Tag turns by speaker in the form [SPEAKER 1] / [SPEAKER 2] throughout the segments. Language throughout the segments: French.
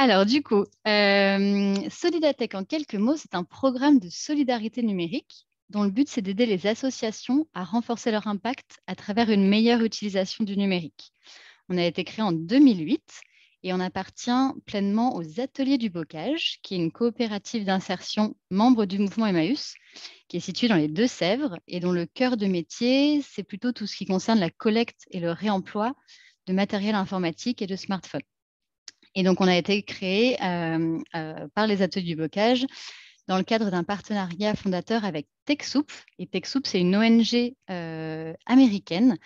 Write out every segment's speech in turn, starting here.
[SPEAKER 1] Alors, du coup, Solidatech, en quelques mots, c'est un programme de solidarité numérique dont le but, c'est d'aider les associations à renforcer leur impact à travers une meilleure utilisation du numérique. On a été créé en 2008 et on appartient pleinement aux Ateliers du Bocage, qui est une coopérative d'insertion membre du mouvement Emmaüs, qui est située dans les Deux-Sèvres et dont le cœur de métier, c'est plutôt tout ce qui concerne la collecte et le réemploi de matériel informatique et de smartphones. Et donc, on a été créé par les Ateliers du Bocage dans le cadre d'un partenariat fondateur avec TechSoup. Et TechSoup, c'est une ONG américaine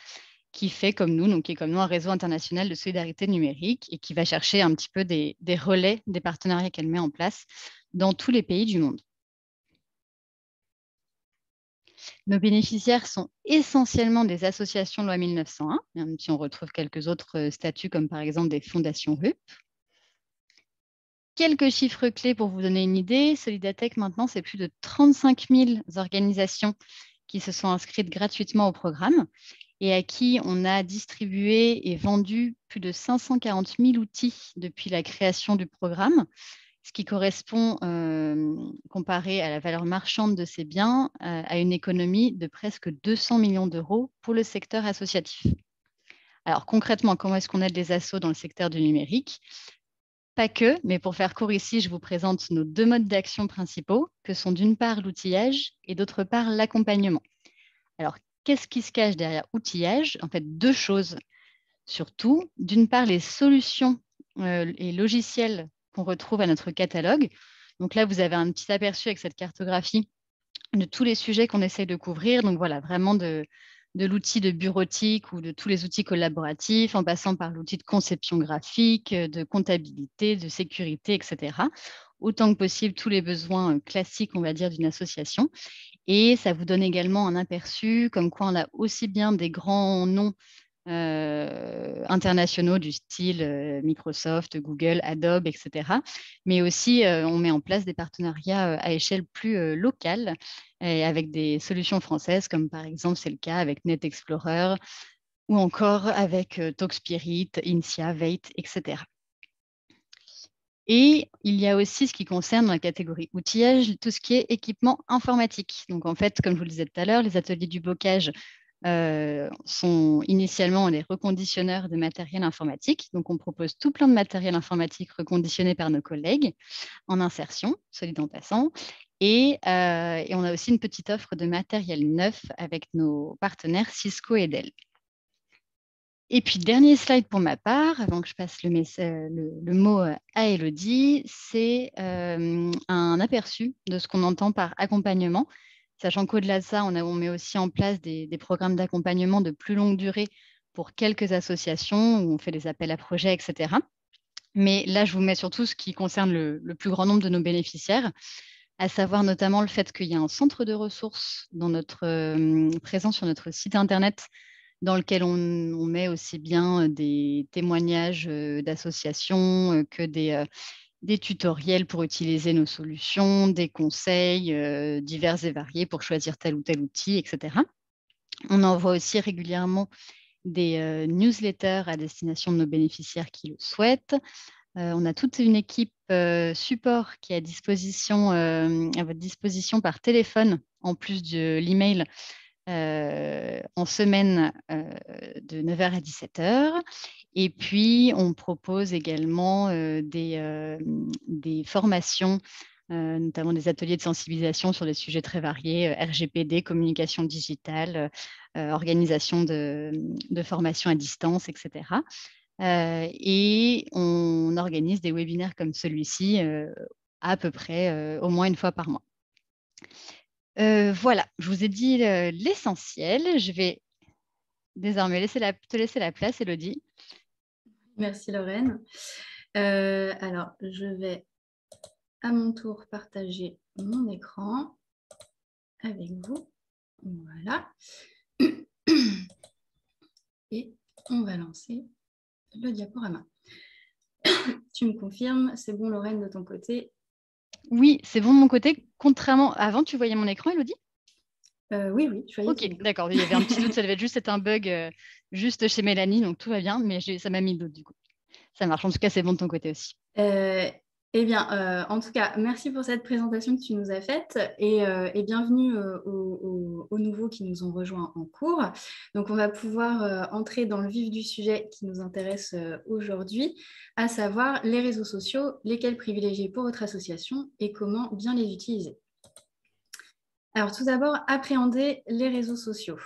[SPEAKER 1] qui fait comme nous, donc qui est comme nous un réseau international de solidarité numérique et qui va chercher un petit peu des relais des partenariats qu'elle met en place dans tous les pays du monde. Nos bénéficiaires sont essentiellement des associations loi 1901, même si on retrouve quelques autres statuts comme par exemple des fondations RUP. Quelques chiffres clés pour vous donner une idée. Solidatech, maintenant, c'est plus de 35 000 organisations qui se sont inscrites gratuitement au programme et à qui on a distribué et vendu plus de 540 000 outils depuis la création du programme, ce qui correspond, comparé à la valeur marchande de ces biens, à une économie de presque 200 millions d'euros pour le secteur associatif. Alors concrètement, comment est-ce qu'on aide les assos dans le secteur du numérique ? Pas que, mais pour faire court ici, je vous présente nos deux modes d'action principaux, que sont d'une part l'outillage et d'autre part l'accompagnement. Alors, qu'est-ce qui se cache derrière outillage ? En fait, deux choses surtout. D'une part, les solutions et logiciels qu'on retrouve à notre catalogue. Donc là, vous avez un petit aperçu avec cette cartographie de tous les sujets qu'on essaye de couvrir. Donc voilà, vraiment de l'outil de bureautique ou de tous les outils collaboratifs, en passant par l'outil de conception graphique, de comptabilité, de sécurité, etc. Autant que possible, tous les besoins classiques, on va dire, d'une association. Et ça vous donne également un aperçu, comme quoi on a aussi bien des grands noms internationaux du style Microsoft, Google, Adobe, etc. Mais aussi, on met en place des partenariats à échelle plus locale et avec des solutions françaises, comme par exemple, c'est le cas avec Net Explorer ou encore avec TalkSpirit, Insia, Veit, etc. Et il y a aussi ce qui concerne dans la catégorie outillage, tout ce qui est équipement informatique. Donc en fait, comme je vous le disais tout à l'heure, les ateliers du bocage sont initialement des reconditionneurs de matériel informatique. Donc, on propose tout plein de matériel informatique reconditionné par nos collègues en insertion, soit dit en passant. Et on a aussi une petite offre de matériel neuf avec nos partenaires Cisco et Dell. Et puis, dernier slide pour ma part, avant que je passe le mot à Élodie, c'est un aperçu de ce qu'on entend par accompagnement. Sachant qu'au-delà de ça, on met aussi en place des programmes d'accompagnement de plus longue durée pour quelques associations où on fait des appels à projets, etc. Mais là, je vous mets surtout ce qui concerne le plus grand nombre de nos bénéficiaires, à savoir notamment le fait qu'il y a un centre de ressources dans présent sur notre site Internet dans lequel on met aussi bien des témoignages d'associations que des tutoriels pour utiliser nos solutions, des conseils divers et variés pour choisir tel ou tel outil, etc. On envoie aussi régulièrement des newsletters à destination de nos bénéficiaires qui le souhaitent. On a toute une équipe support qui est à votre disposition par téléphone, en plus de l'email, en semaine de 9h à 17h. Et puis, on propose également des formations, notamment des ateliers de sensibilisation sur des sujets très variés, RGPD, communication digitale, organisation de formation à distance, etc. Et on organise des webinaires comme celui-ci à peu près au moins une fois par mois. Voilà, je vous ai dit l'essentiel. Je vais désormais te laisser la place, Élodie.
[SPEAKER 2] Merci Lorraine. Alors, je vais à mon tour partager mon écran avec vous. Voilà. Et on va lancer le diaporama. Tu me confirmes, c'est bon Lorraine de ton côté?
[SPEAKER 1] Oui, c'est bon de mon côté. Contrairement, avant, tu voyais mon écran, Élodie?
[SPEAKER 2] Oui, je voyais ton
[SPEAKER 1] Ok,
[SPEAKER 2] écran.
[SPEAKER 1] d'accord. Il y avait un petit doute, ça devait juste être un bug juste chez Mélanie, donc tout va bien, mais ça m'a mis le doute du coup. Ça marche. En tout cas, c'est bon de ton côté aussi.
[SPEAKER 2] Eh bien, en tout cas, merci pour cette présentation que tu nous as faite et bienvenue aux nouveaux qui nous ont rejoints en cours. Donc, on va pouvoir entrer dans le vif du sujet qui nous intéresse aujourd'hui, à savoir les réseaux sociaux, lesquels privilégier pour votre association et comment bien les utiliser. Alors, tout d'abord, appréhender les réseaux sociaux.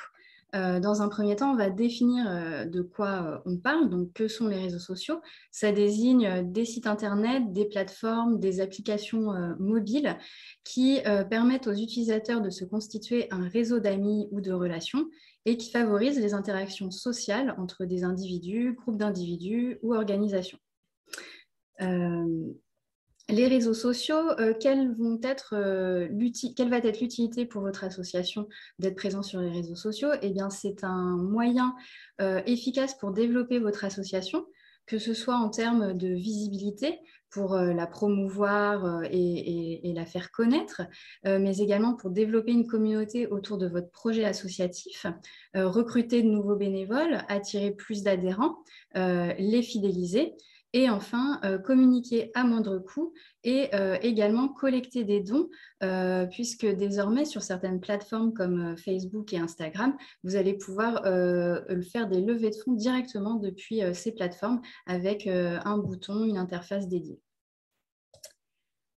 [SPEAKER 2] Dans un premier temps, on va définir de quoi on parle. Donc, que sont les réseaux sociaux? Ça désigne des sites Internet, des plateformes, des applications mobiles qui permettent aux utilisateurs de se constituer un réseau d'amis ou de relations et qui favorisent les interactions sociales entre des individus, groupes d'individus ou organisations. Les réseaux sociaux, quelle va être l'utilité pour votre association d'être présent sur les réseaux sociaux? Eh bien, c'est un moyen efficace pour développer votre association, que ce soit en termes de visibilité, pour la promouvoir et la faire connaître, mais également pour développer une communauté autour de votre projet associatif, recruter de nouveaux bénévoles, attirer plus d'adhérents, les fidéliser. Et enfin, communiquer à moindre coût et également collecter des dons, puisque désormais, sur certaines plateformes comme Facebook et Instagram, vous allez pouvoir faire des levées de fonds directement depuis ces plateformes avec un bouton, une interface dédiée.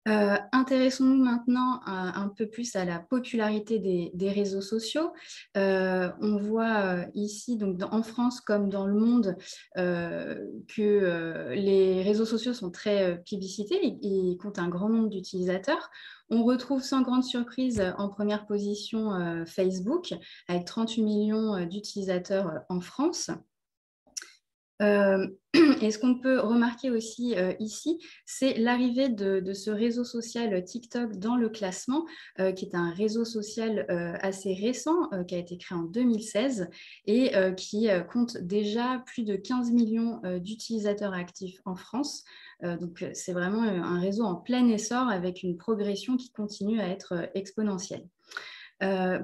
[SPEAKER 2] Intéressons-nous maintenant un peu plus à la popularité des réseaux sociaux. On voit ici, donc en France comme dans le monde, que les réseaux sociaux sont très plébiscités et comptent un grand nombre d'utilisateurs. On retrouve sans grande surprise en première position Facebook, avec 38 millions d'utilisateurs en France. Et ce qu'on peut remarquer aussi ici, c'est l'arrivée de ce réseau social TikTok dans le classement, qui est un réseau social assez récent, qui a été créé en 2016 et qui compte déjà plus de 15 millions d'utilisateurs actifs en France. Donc, c'est vraiment un réseau en plein essor avec une progression qui continue à être exponentielle.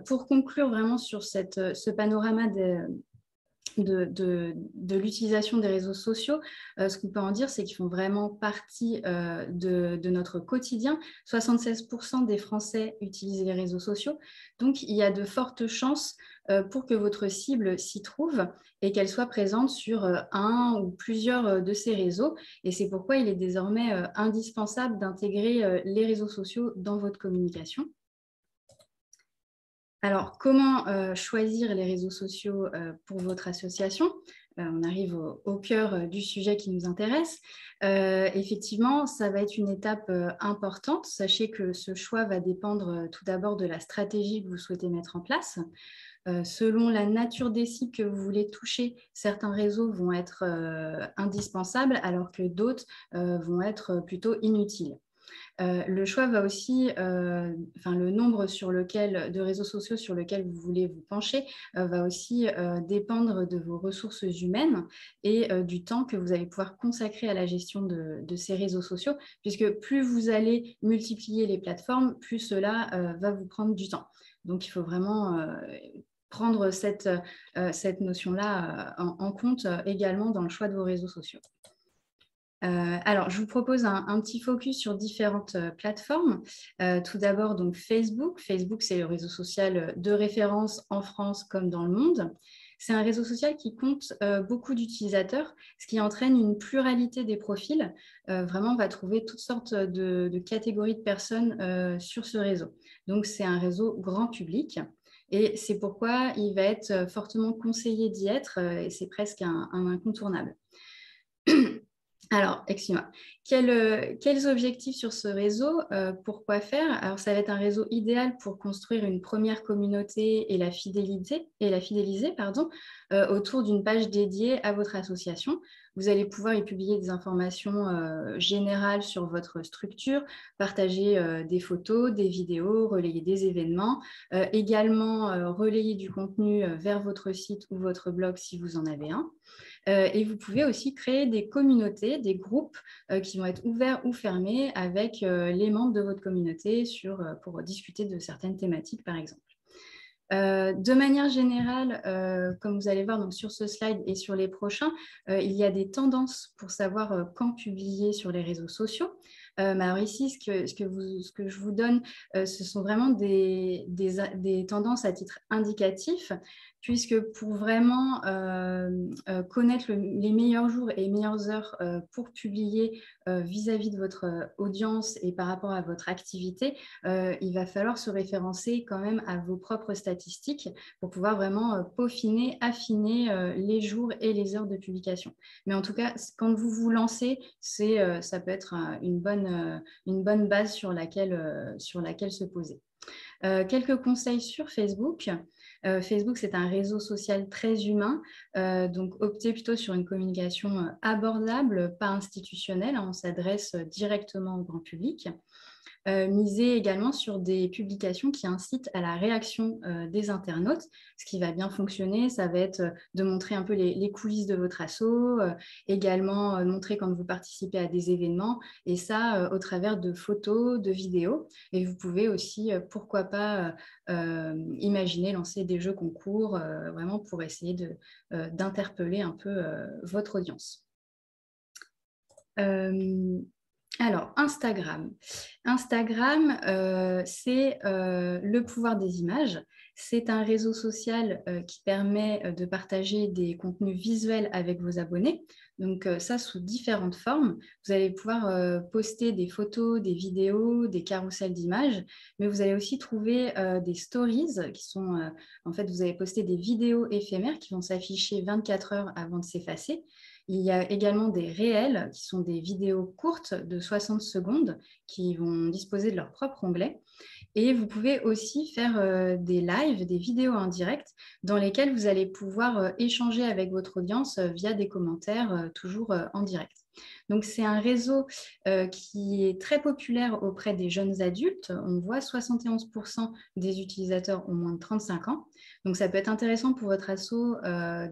[SPEAKER 2] Pour conclure vraiment sur ce panorama de l'utilisation des réseaux sociaux, ce qu'on peut en dire, c'est qu'ils font vraiment partie de notre quotidien. 76% des Français utilisent les réseaux sociaux. Donc, il y a de fortes chances pour que votre cible s'y trouve et qu'elle soit présente sur un ou plusieurs de ces réseaux. Et c'est pourquoi il est désormais indispensable d'intégrer les réseaux sociaux dans votre communication. Alors, comment choisir les réseaux sociaux pour votre association? On arrive au cœur du sujet qui nous intéresse. Effectivement, ça va être une étape importante. Sachez que ce choix va dépendre tout d'abord de la stratégie que vous souhaitez mettre en place. Selon la nature des cibles que vous voulez toucher, certains réseaux vont être indispensables alors que d'autres vont être plutôt inutiles. Le choix va aussi, le nombre de réseaux sociaux sur lesquels vous voulez vous pencher va aussi dépendre de vos ressources humaines et du temps que vous allez pouvoir consacrer à la gestion de ces réseaux sociaux, puisque plus vous allez multiplier les plateformes, plus cela va vous prendre du temps. Donc, il faut vraiment prendre cette notion-là en compte également dans le choix de vos réseaux sociaux. Alors, je vous propose un petit focus sur différentes plateformes. Tout d'abord, donc Facebook. Facebook, c'est le réseau social de référence en France comme dans le monde. C'est un réseau social qui compte beaucoup d'utilisateurs, ce qui entraîne une pluralité des profils. Vraiment, on va trouver toutes sortes de catégories de personnes sur ce réseau. Donc, c'est un réseau grand public. Et c'est pourquoi il va être fortement conseillé d'y être et c'est presque un incontournable. Alors, excuse-moi. Quels objectifs sur ce réseau? Pourquoi faire? Alors, ça va être un réseau idéal pour construire une première communauté et la fidéliser, autour d'une page dédiée à votre association. Vous allez pouvoir y publier des informations générales sur votre structure, partager des photos, des vidéos, relayer des événements, également relayer du contenu vers votre site ou votre blog si vous en avez un. Et vous pouvez aussi créer des communautés, des groupes qui vont être ouverts ou fermés avec les membres de votre communauté pour discuter de certaines thématiques, par exemple. De manière générale, comme vous allez voir donc, sur ce slide et sur les prochains, il y a des tendances pour savoir quand publier sur les réseaux sociaux. Mais alors ici, ce que je vous donne, ce sont vraiment des tendances à titre indicatif, puisque pour vraiment connaître les meilleurs jours et les meilleures heures pour publier vis-à-vis de votre audience et par rapport à votre activité, il va falloir se référencer quand même à vos propres statistiques pour pouvoir vraiment peaufiner, affiner les jours et les heures de publication. Mais en tout cas, quand vous vous lancez, ça peut être une bonne base sur laquelle se poser. Quelques conseils sur Facebook. Facebook, c'est un réseau social très humain, donc optez plutôt sur une communication abordable, pas institutionnelle, hein, on s'adresse directement au grand public. Miser également sur des publications qui incitent à la réaction des internautes. Ce qui va bien fonctionner, ça va être de montrer un peu les coulisses de votre asso, également montrer quand vous participez à des événements, et ça au travers de photos, de vidéos. Et vous pouvez aussi, pourquoi pas, imaginer lancer des jeux concours, vraiment pour essayer d'interpeller un peu votre audience. Alors, Instagram. Instagram, c'est le pouvoir des images. C'est un réseau social qui permet de partager des contenus visuels avec vos abonnés. Donc, ça, sous différentes formes. Vous allez pouvoir poster des photos, des vidéos, des carousels d'images, mais vous allez aussi trouver des stories qui sont... en fait, vous allez poster des vidéos éphémères qui vont s'afficher 24 heures avant de s'effacer. Il y a également des réels qui sont des vidéos courtes de 60 secondes qui vont disposer de leur propre onglet. Et vous pouvez aussi faire des lives, des vidéos en direct dans lesquelles vous allez pouvoir échanger avec votre audience via des commentaires, toujours en direct. Donc, c'est un réseau qui est très populaire auprès des jeunes adultes. On voit 71% des utilisateurs ont moins de 35 ans. Donc, ça peut être intéressant pour votre asso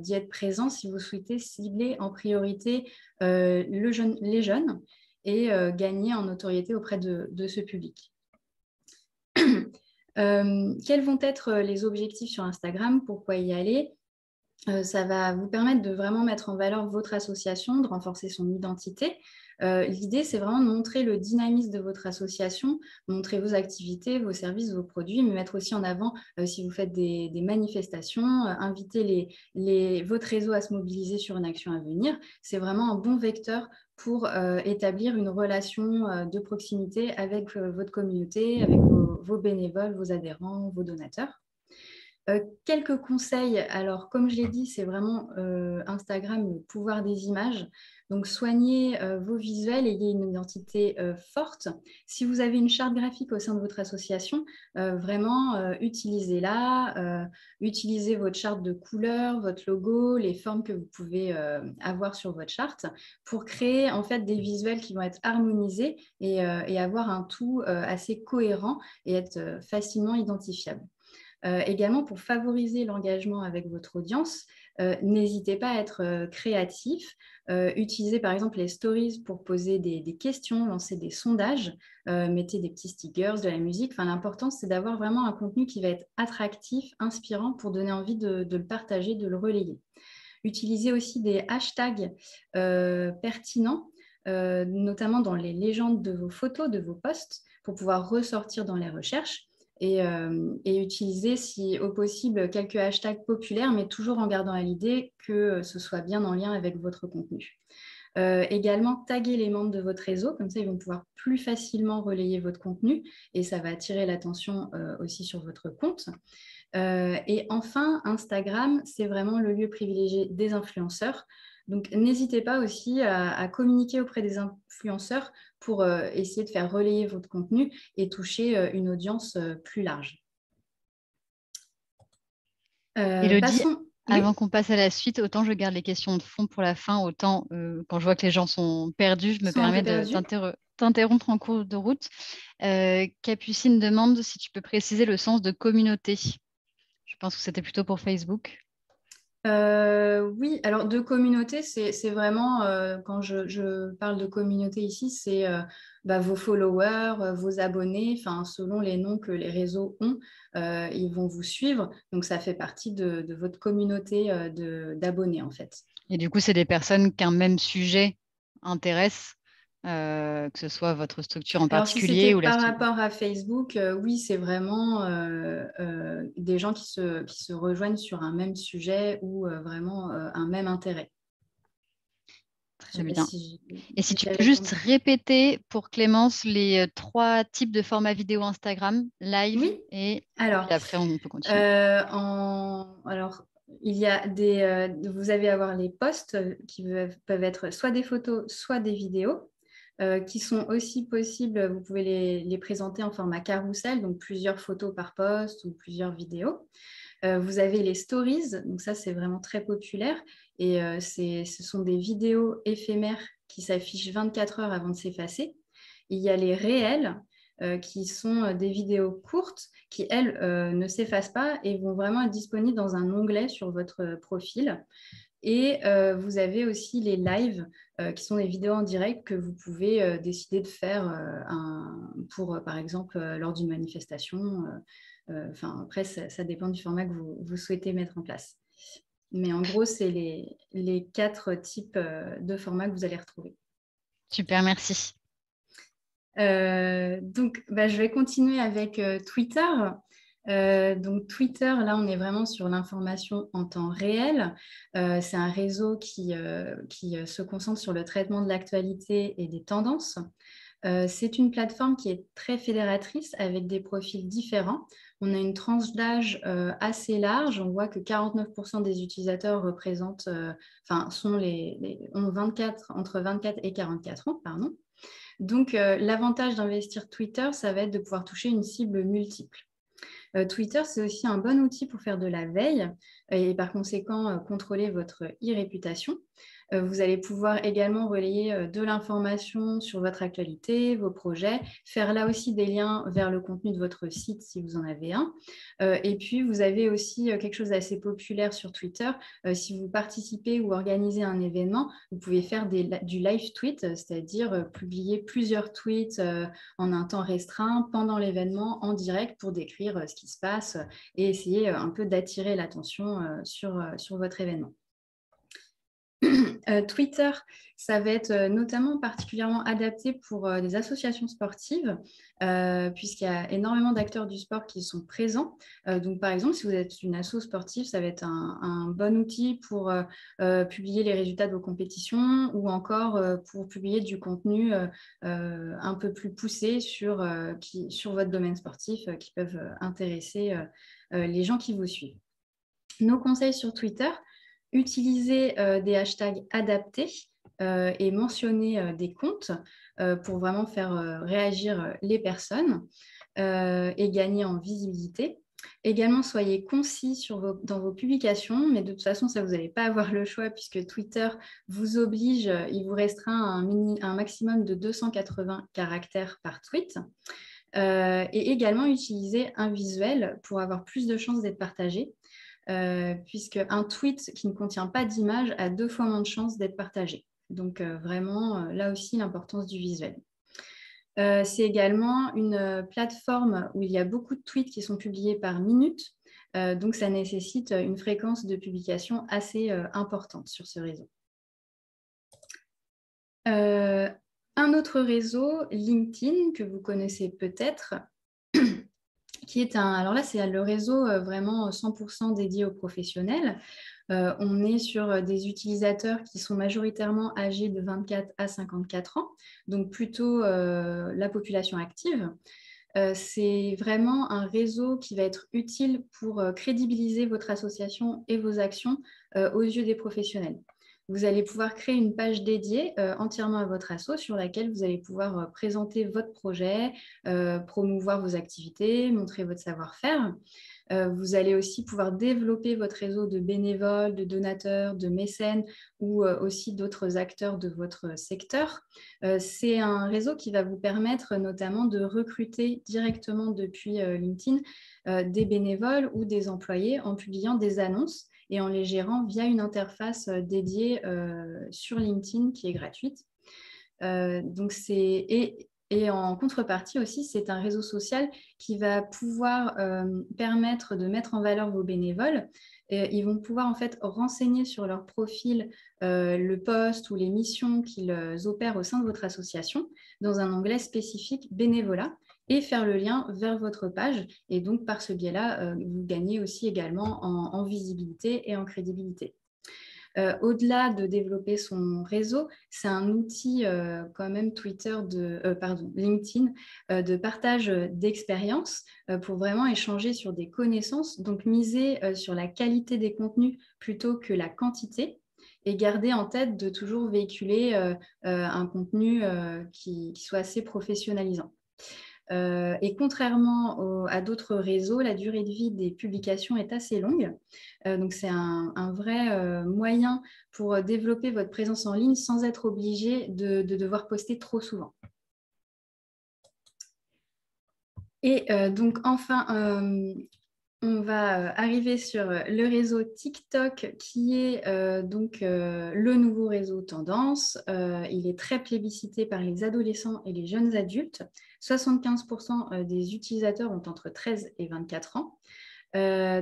[SPEAKER 2] d'y être présent si vous souhaitez cibler en priorité les jeunes et gagner en notoriété auprès de ce public. Quels vont être les objectifs sur Instagram? Pourquoi y aller? Ça va vous permettre de vraiment mettre en valeur votre association, de renforcer son identité. L'idée, c'est vraiment de montrer le dynamisme de votre association, montrer vos activités, vos services, vos produits, mais mettre aussi en avant, si vous faites des manifestations, inviter votre réseau à se mobiliser sur une action à venir. C'est vraiment un bon vecteur pour établir une relation de proximité avec votre communauté, avec vos bénévoles, vos adhérents, vos donateurs. Quelques conseils. Alors, comme je l'ai dit, c'est vraiment Instagram, le pouvoir des images. Donc, soignez vos visuels, ayez une identité forte. Si vous avez une charte graphique au sein de votre association, vraiment utilisez-la. Utilisez votre charte de couleurs, votre logo, les formes que vous pouvez avoir sur votre charte pour créer en fait des visuels qui vont être harmonisés et avoir un tout assez cohérent et être facilement identifiable. Également, pour favoriser l'engagement avec votre audience, n'hésitez pas à être créatif. Utilisez par exemple les stories pour poser des questions, lancer des sondages, mettez des petits stickers, de la musique. Enfin, l'important, c'est d'avoir vraiment un contenu qui va être attractif, inspirant pour donner envie de le partager, de le relayer. Utilisez aussi des hashtags pertinents, notamment dans les légendes de vos photos, de vos posts, pour pouvoir ressortir dans les recherches. Et utiliser, si au possible, quelques hashtags populaires, mais toujours en gardant à l'idée que ce soit bien en lien avec votre contenu. Également, taguer les membres de votre réseau, comme ça ils vont pouvoir plus facilement relayer votre contenu et ça va attirer l'attention aussi sur votre compte. Et enfin, Instagram, c'est vraiment le lieu privilégié des influenceurs. Donc, n'hésitez pas aussi à communiquer auprès des influenceurs pour essayer de faire relayer votre contenu et toucher une audience plus large.
[SPEAKER 1] Élodie, avant
[SPEAKER 2] Oui.
[SPEAKER 1] qu'on passe à la suite, autant je garde les questions de fond pour la fin, autant quand je vois que les gens sont perdus, je me permets de t'interrompre en cours de route. Capucine demande si tu peux préciser le sens de communauté. Je pense que c'était plutôt pour Facebook.
[SPEAKER 2] Oui, alors de communauté, c'est vraiment, quand je parle de communauté ici, c'est vos followers, vos abonnés, selon les noms que les réseaux ont, ils vont vous suivre. Donc, ça fait partie de votre communauté d'abonnés, en fait.
[SPEAKER 1] Et du coup, c'est des personnes qu'un même sujet intéresse, que ce soit votre structure en
[SPEAKER 2] Alors, si c'était
[SPEAKER 1] particulier ou la
[SPEAKER 2] par
[SPEAKER 1] structure.
[SPEAKER 2] rapport à Facebook, oui, c'est vraiment des gens qui se rejoignent sur un même sujet ou vraiment un même intérêt. Je
[SPEAKER 1] Très
[SPEAKER 2] ne sais pas
[SPEAKER 1] bien. Et si
[SPEAKER 2] si
[SPEAKER 1] tu
[SPEAKER 2] j'ai
[SPEAKER 1] peux juste
[SPEAKER 2] répondu.
[SPEAKER 1] répéter pour Clémence les 3 types de formats vidéo Instagram, live
[SPEAKER 2] Oui,
[SPEAKER 1] et
[SPEAKER 2] alors,
[SPEAKER 1] puis après on peut continuer.
[SPEAKER 2] alors il y a vous allez avoir les posts qui peuvent être soit des photos, soit des vidéos, qui sont aussi possibles. Vous pouvez les présenter en format carrousel, donc plusieurs photos par post ou plusieurs vidéos. Vous avez les stories, donc ça c'est vraiment très populaire et ce sont des vidéos éphémères qui s'affichent 24 heures avant de s'effacer. Il y a les réels qui sont des vidéos courtes qui, elles, ne s'effacent pas et vont vraiment être disponibles dans un onglet sur votre profil. Et vous avez aussi les lives qui sont des vidéos en direct que vous pouvez décider de faire pour, par exemple, lors d'une manifestation. Après, ça dépend du format que vous souhaitez mettre en place. Mais en gros, c'est les 4 types de formats que vous allez retrouver.
[SPEAKER 1] Super, merci.
[SPEAKER 2] Donc, je vais continuer avec Twitter. Donc, Twitter, là, on est vraiment sur l'information en temps réel. C'est un réseau qui se concentre sur le traitement de l'actualité et des tendances. C'est une plateforme qui est très fédératrice avec des profils différents. On a une tranche d'âge assez large. On voit que 49% des utilisateurs ont entre 24 et 44 ans, pardon. Donc, l'avantage d'investir Twitter, ça va être de pouvoir toucher une cible multiple. Twitter, c'est aussi un bon outil pour faire de la veille et par conséquent contrôler votre e-réputation. Vous allez pouvoir également relayer de l'information sur votre actualité, vos projets, faire là aussi des liens vers le contenu de votre site si vous en avez un. Et puis, vous avez aussi quelque chose d'assez populaire sur Twitter. Si vous participez ou organisez un événement, vous pouvez faire du live tweet, c'est-à-dire publier plusieurs tweets en un temps restreint pendant l'événement en direct pour décrire ce qui se passe et essayer un peu d'attirer l'attention sur votre événement. Twitter, ça va être notamment particulièrement adapté pour des associations sportives, puisqu'il y a énormément d'acteurs du sport qui sont présents. Donc, par exemple, si vous êtes une asso sportive, ça va être un bon outil pour publier les résultats de vos compétitions ou encore pour publier du contenu un peu plus poussé sur votre domaine sportif qui peuvent intéresser les gens qui vous suivent. Nos conseils sur Twitter: utiliser des hashtags adaptés et mentionner des comptes pour vraiment faire réagir les personnes et gagner en visibilité. Également, soyez concis dans vos publications, mais de toute façon, ça, vous n'allez pas avoir le choix puisque Twitter vous oblige, il vous restreint un maximum de 280 caractères par tweet. Et également, utiliser un visuel pour avoir plus de chances d'être partagé. Puisque un tweet qui ne contient pas d'image a 2 fois moins de chances d'être partagé. Donc vraiment, là aussi, l'importance du visuel. C'est également une plateforme où il y a beaucoup de tweets qui sont publiés par minute. Donc, ça nécessite une fréquence de publication assez importante sur ce réseau. Un autre réseau, LinkedIn, que vous connaissez peut-être, qui est alors là, c'est le réseau vraiment 100% dédié aux professionnels. On est sur des utilisateurs qui sont majoritairement âgés de 24 à 54 ans, donc plutôt la population active. C'est vraiment un réseau qui va être utile pour crédibiliser votre association et vos actions aux yeux des professionnels. Vous allez pouvoir créer une page dédiée entièrement à votre asso sur laquelle vous allez pouvoir présenter votre projet, promouvoir vos activités, montrer votre savoir-faire. Vous allez aussi pouvoir développer votre réseau de bénévoles, de donateurs, de mécènes ou aussi d'autres acteurs de votre secteur. C'est un réseau qui va vous permettre notamment de recruter directement depuis LinkedIn des bénévoles ou des employés en publiant des annonces et en les gérant via une interface dédiée sur LinkedIn qui est gratuite. Et en contrepartie aussi, c'est un réseau social qui va pouvoir permettre de mettre en valeur vos bénévoles. Et ils vont pouvoir en fait renseigner sur leur profil le poste ou les missions qu'ils opèrent au sein de votre association dans un onglet spécifique bénévolat et faire le lien vers votre page. Et donc, par ce biais-là, vous gagnez aussi également en visibilité et en crédibilité. Au-delà de développer son réseau, c'est un outil quand même LinkedIn de partage d'expériences pour vraiment échanger sur des connaissances, donc miser sur la qualité des contenus plutôt que la quantité et garder en tête de toujours véhiculer un contenu qui soit assez professionnalisant. Et contrairement à d'autres réseaux, la durée de vie des publications est assez longue. Donc, c'est un vrai moyen pour développer votre présence en ligne sans être obligé de devoir poster trop souvent. Et donc, enfin, on va arriver sur le réseau TikTok qui est le nouveau réseau tendance. Il est très plébiscité par les adolescents et les jeunes adultes. 75% des utilisateurs ont entre 13 et 24 ans.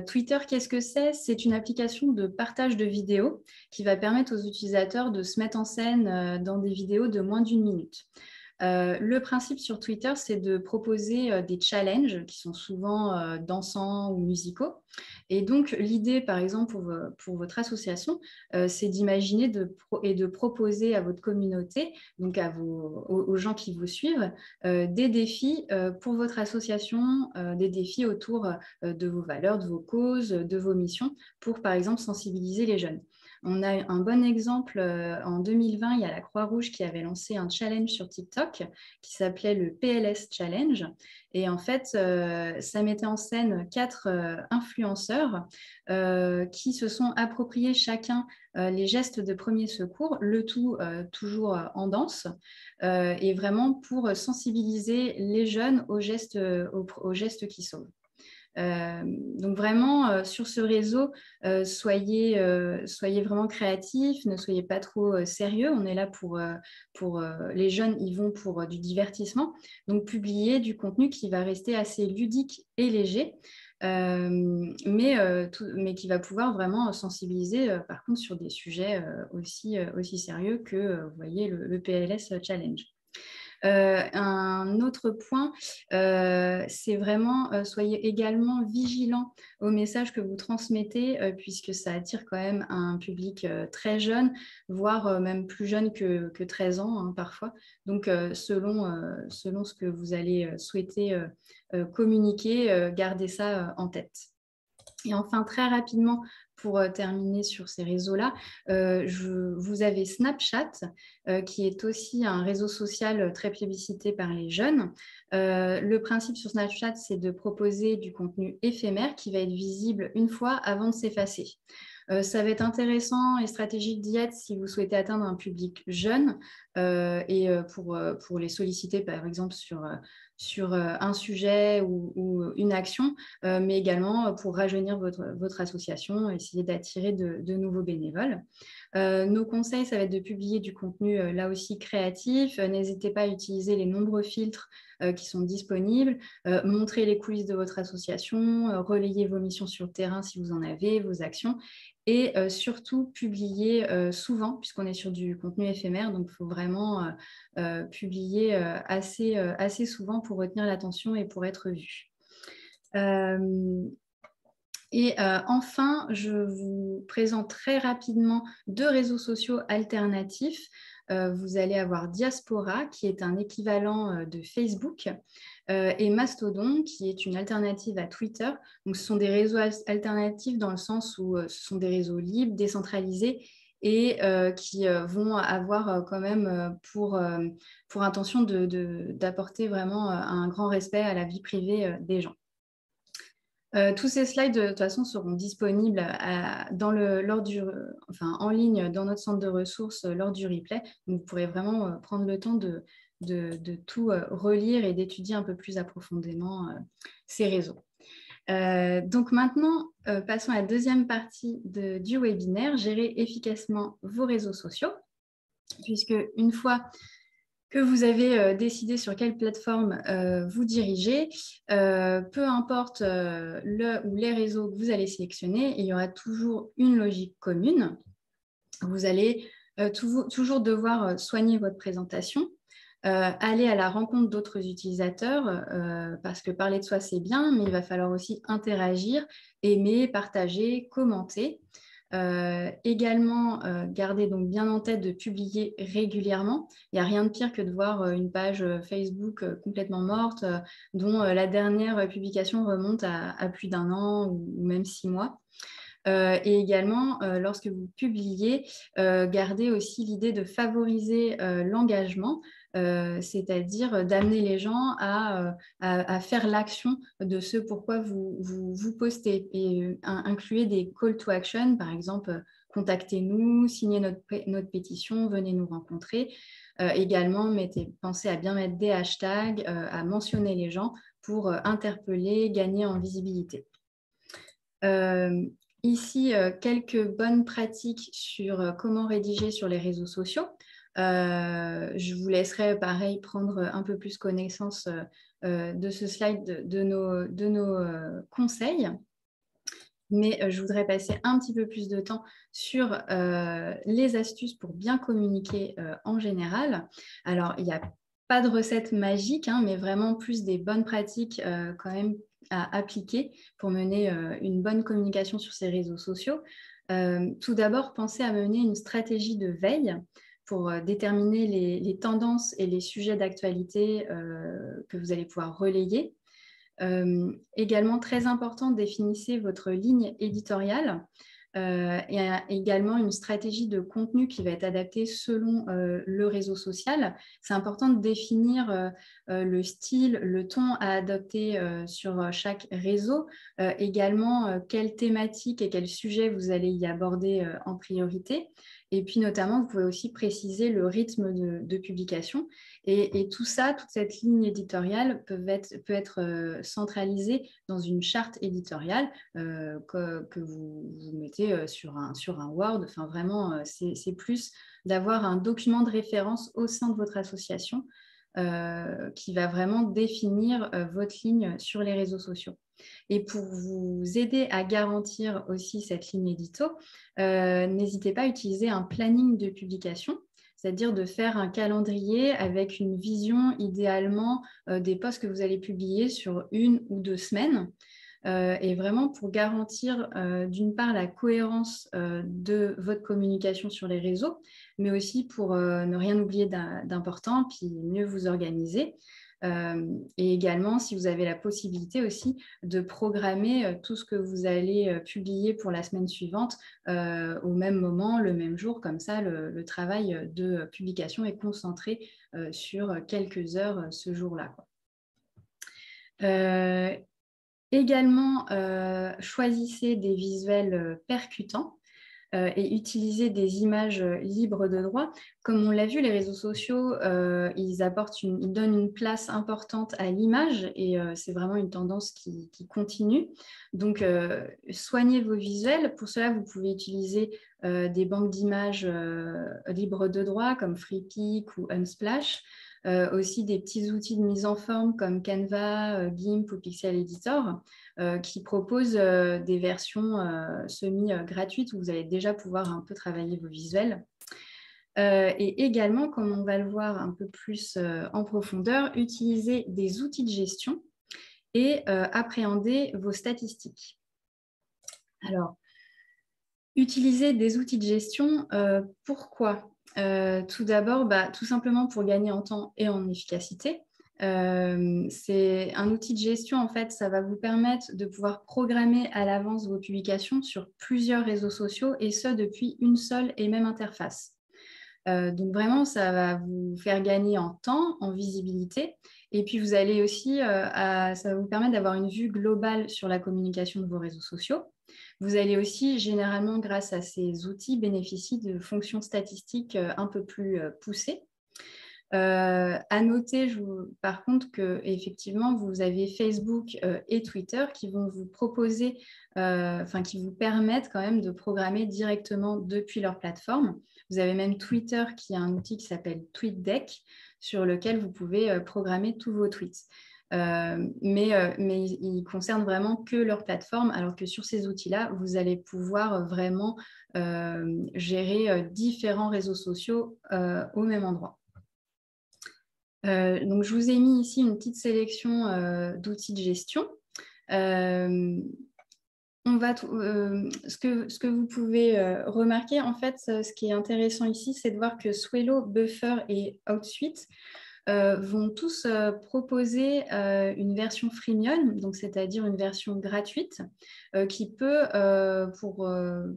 [SPEAKER 2] Twitter, qu'est-ce que c'est? C'est une application de partage de vidéos qui va permettre aux utilisateurs de se mettre en scène dans des vidéos de moins d'1 minute. Le principe sur Twitter, c'est de proposer des challenges qui sont souvent dansants ou musicaux. Et donc, l'idée, par exemple, pour votre association, c'est d'imaginer et de proposer à votre communauté, donc aux gens qui vous suivent, des défis pour votre association, des défis autour de vos valeurs, de vos causes, de vos missions, pour, par exemple, sensibiliser les jeunes. On a un bon exemple en 2020, il y a la Croix-Rouge qui avait lancé un challenge sur TikTok qui s'appelait le PLS Challenge. Et en fait, ça mettait en scène 4 influenceurs qui se sont appropriés chacun les gestes de premier secours, le tout toujours en danse, et vraiment pour sensibiliser les jeunes aux gestes qui sauvent. Donc vraiment, sur ce réseau, soyez vraiment créatifs, ne soyez pas trop sérieux. On est là pour les jeunes, ils vont pour du divertissement. Donc, publier du contenu qui va rester assez ludique et léger, mais qui va pouvoir vraiment sensibiliser, par contre, sur des sujets aussi sérieux que, vous voyez, le PLS Challenge. Un autre point, c'est vraiment soyez également vigilants aux messages que vous transmettez, puisque ça attire quand même un public très jeune, voire même plus jeune que 13 ans hein, parfois. Donc, selon ce que vous allez souhaiter communiquer, gardez ça en tête. Et enfin, très rapidement, pour terminer sur ces réseaux-là, vous avez Snapchat, qui est aussi un réseau social très plébiscité par les jeunes. Le principe sur Snapchat, c'est de proposer du contenu éphémère qui va être visible une fois avant de s'effacer. Ça va être intéressant et stratégique d'y être si vous souhaitez atteindre un public jeune et pour les solliciter, par exemple, sur un sujet ou une action, mais également pour rajeunir votre association, essayer d'attirer de nouveaux bénévoles. Nos conseils, ça va être de publier du contenu là aussi créatif. N'hésitez pas à utiliser les nombreux filtres qui sont disponibles, montrer les coulisses de votre association, relayer vos missions sur le terrain si vous en avez, vos actions, et surtout publier souvent, puisqu'on est sur du contenu éphémère, donc il faut vraiment publier assez souvent pour retenir l'attention et pour être vu. Enfin, je vous présente très rapidement 2 réseaux sociaux alternatifs. Vous allez avoir Diaspora, qui est un équivalent de Facebook, et Mastodon, qui est une alternative à Twitter. Donc, ce sont des réseaux alternatifs dans le sens où ce sont des réseaux libres, décentralisés, et qui vont avoir quand même pour intention d'apporter vraiment un grand respect à la vie privée des gens. Tous ces slides, de toute façon, seront disponibles en ligne dans notre centre de ressources lors du replay. Donc, vous pourrez vraiment prendre le temps de tout relire et d'étudier un peu plus approfondément ces réseaux. Donc maintenant, passons à la deuxième partie du webinaire, gérer efficacement vos réseaux sociaux, puisque une fois que vous avez décidé sur quelle plateforme vous dirigez, peu importe le ou les réseaux que vous allez sélectionner, il y aura toujours une logique commune. Vous allez toujours devoir soigner votre présentation, aller à la rencontre d'autres utilisateurs, parce que parler de soi, c'est bien, mais il va falloir aussi interagir, aimer, partager, commenter. Également, gardez donc bien en tête de publier régulièrement. Il n'y a rien de pire que de voir une page Facebook complètement morte, dont la dernière publication remonte à plus d'1 an ou même 6 mois. Et également, lorsque vous publiez, gardez aussi l'idée de favoriser l'engagement, c'est-à-dire d'amener les gens à faire l'action de ce pourquoi vous postez. Et incluez des call to action, par exemple, contactez-nous, signez notre pétition, venez nous rencontrer. Également, pensez à bien mettre des hashtags, à mentionner les gens pour interpeller, gagner en visibilité. Ici, quelques bonnes pratiques sur comment rédiger sur les réseaux sociaux. Je vous laisserai, pareil, prendre un peu plus connaissance de ce slide, de nos conseils. Mais je voudrais passer un petit peu plus de temps sur les astuces pour bien communiquer en général. Alors, il n'y a pas de recette magique, hein, mais vraiment plus des bonnes pratiques quand même à appliquer pour mener une bonne communication sur ces réseaux sociaux. Tout d'abord, pensez à mener une stratégie de veille pour déterminer les tendances et les sujets d'actualité que vous allez pouvoir relayer. Également, très important, définissez votre ligne éditoriale et également une stratégie de contenu qui va être adaptée selon le réseau social. C'est important de définir le style, le ton à adopter sur chaque réseau. Également, quelles thématiques et quels sujets vous allez y aborder en priorité. Et puis notamment, vous pouvez aussi préciser le rythme de publication. Et tout ça, toute cette ligne éditoriale peut être centralisée dans une charte éditoriale que vous mettez sur un Word. Enfin, vraiment, c'est plus d'avoir un document de référence au sein de votre association qui va vraiment définir votre ligne sur les réseaux sociaux. Et pour vous aider à garantir aussi cette ligne édito, n'hésitez pas à utiliser un planning de publication, c'est-à-dire de faire un calendrier avec une vision idéalement des posts que vous allez publier sur 1 ou 2 semaines. Et vraiment pour garantir d'une part la cohérence de votre communication sur les réseaux, mais aussi pour ne rien oublier d'important, puis mieux vous organiser. Et également, si vous avez la possibilité aussi de programmer tout ce que vous allez publier pour la semaine suivante au même moment, le même jour, comme ça le travail de publication est concentré sur quelques heures ce jour-là. Également, choisissez des visuels percutants et utilisez des images libres de droit. Comme on l'a vu, les réseaux sociaux, ils donnent une place importante à l'image et c'est vraiment une tendance qui continue. Donc, soignez vos visuels. Pour cela, vous pouvez utiliser des banques d'images libres de droit comme Freepik ou Unsplash. Aussi des petits outils de mise en forme comme Canva, GIMP ou Pixel Editor qui proposent des versions semi-gratuites où vous allez déjà pouvoir un peu travailler vos visuels. Et également, comme on va le voir un peu plus en profondeur, utiliser des outils de gestion et appréhender vos statistiques. Alors, utiliser des outils de gestion, pourquoi ? Tout d'abord, tout simplement pour gagner en temps et en efficacité. C'est un outil de gestion, en fait, ça va vous permettre de pouvoir programmer à l'avance vos publications sur plusieurs réseaux sociaux et ce, depuis une seule et même interface. Donc vraiment, ça va vous faire gagner en temps, en visibilité. Et puis, vous allez aussi, ça va vous permettre d'avoir une vue globale sur la communication de vos réseaux sociaux. Vous allez aussi, généralement, grâce à ces outils, bénéficier de fonctions statistiques un peu plus poussées. À noter, par contre, qu'effectivement, vous avez Facebook et Twitter qui vont vous proposer, qui vous permettent quand même de programmer directement depuis leur plateforme. Vous avez même Twitter qui a un outil qui s'appelle TweetDeck sur lequel vous pouvez programmer tous vos tweets. Mais ils concernent vraiment que leur plateforme, alors que sur ces outils-là, vous allez pouvoir vraiment gérer différents réseaux sociaux au même endroit. Donc, je vous ai mis ici une petite sélection d'outils de gestion. Ce que vous pouvez remarquer, en fait, ce qui est intéressant ici, c'est de voir que Swello, Buffer et Outsuite vont tous proposer une version freemium, donc c'est-à-dire une version gratuite, qui peut,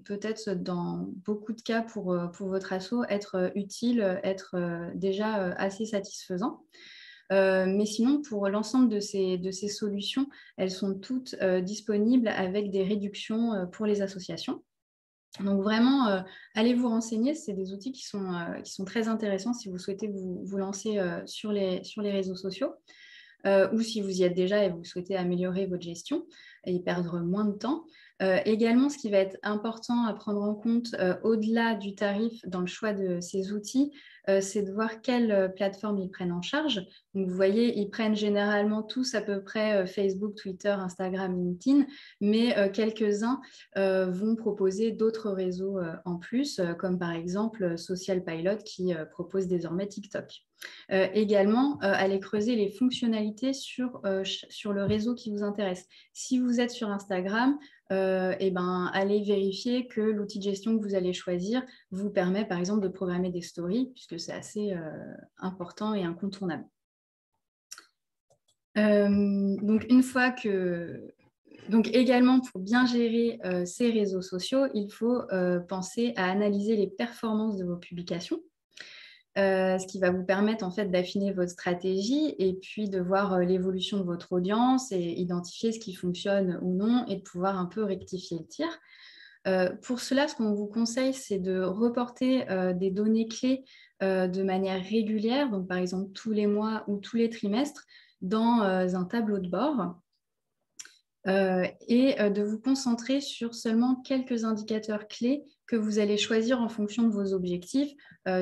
[SPEAKER 2] peut-être dans beaucoup de cas pour votre asso, être utile, être déjà assez satisfaisant. Mais sinon, pour l'ensemble de ces solutions, elles sont toutes disponibles avec des réductions pour les associations. Donc vraiment, allez vous renseigner, c'est des outils qui sont très intéressants si vous souhaitez vous lancer sur les réseaux sociaux ou si vous y êtes déjà et vous souhaitez améliorer votre gestion et perdre moins de temps. Également, ce qui va être important à prendre en compte au-delà du tarif dans le choix de ces outils, c'est de voir quelle plateforme ils prennent en charge. Donc, vous voyez, ils prennent généralement tous à peu près Facebook, Twitter, Instagram, LinkedIn, mais quelques-uns vont proposer d'autres réseaux en plus, comme par exemple Social Pilot qui propose désormais TikTok. Également, allez creuser les fonctionnalités sur le réseau qui vous intéresse. Si vous êtes sur Instagram, allez vérifier que l'outil de gestion que vous allez choisir vous permet par exemple de programmer des stories, puisque c'est assez important et incontournable. Donc également, pour bien gérer ces réseaux sociaux, il faut penser à analyser les performances de vos publications. Ce qui va vous permettre en fait d'affiner votre stratégie et puis de voir l'évolution de votre audience et identifier ce qui fonctionne ou non et de pouvoir un peu rectifier le tir. Pour cela, ce qu'on vous conseille, c'est de reporter des données clés de manière régulière, donc par exemple tous les mois ou tous les trimestres, dans un tableau de bord. Et de vous concentrer sur seulement quelques indicateurs clés que vous allez choisir en fonction de vos objectifs.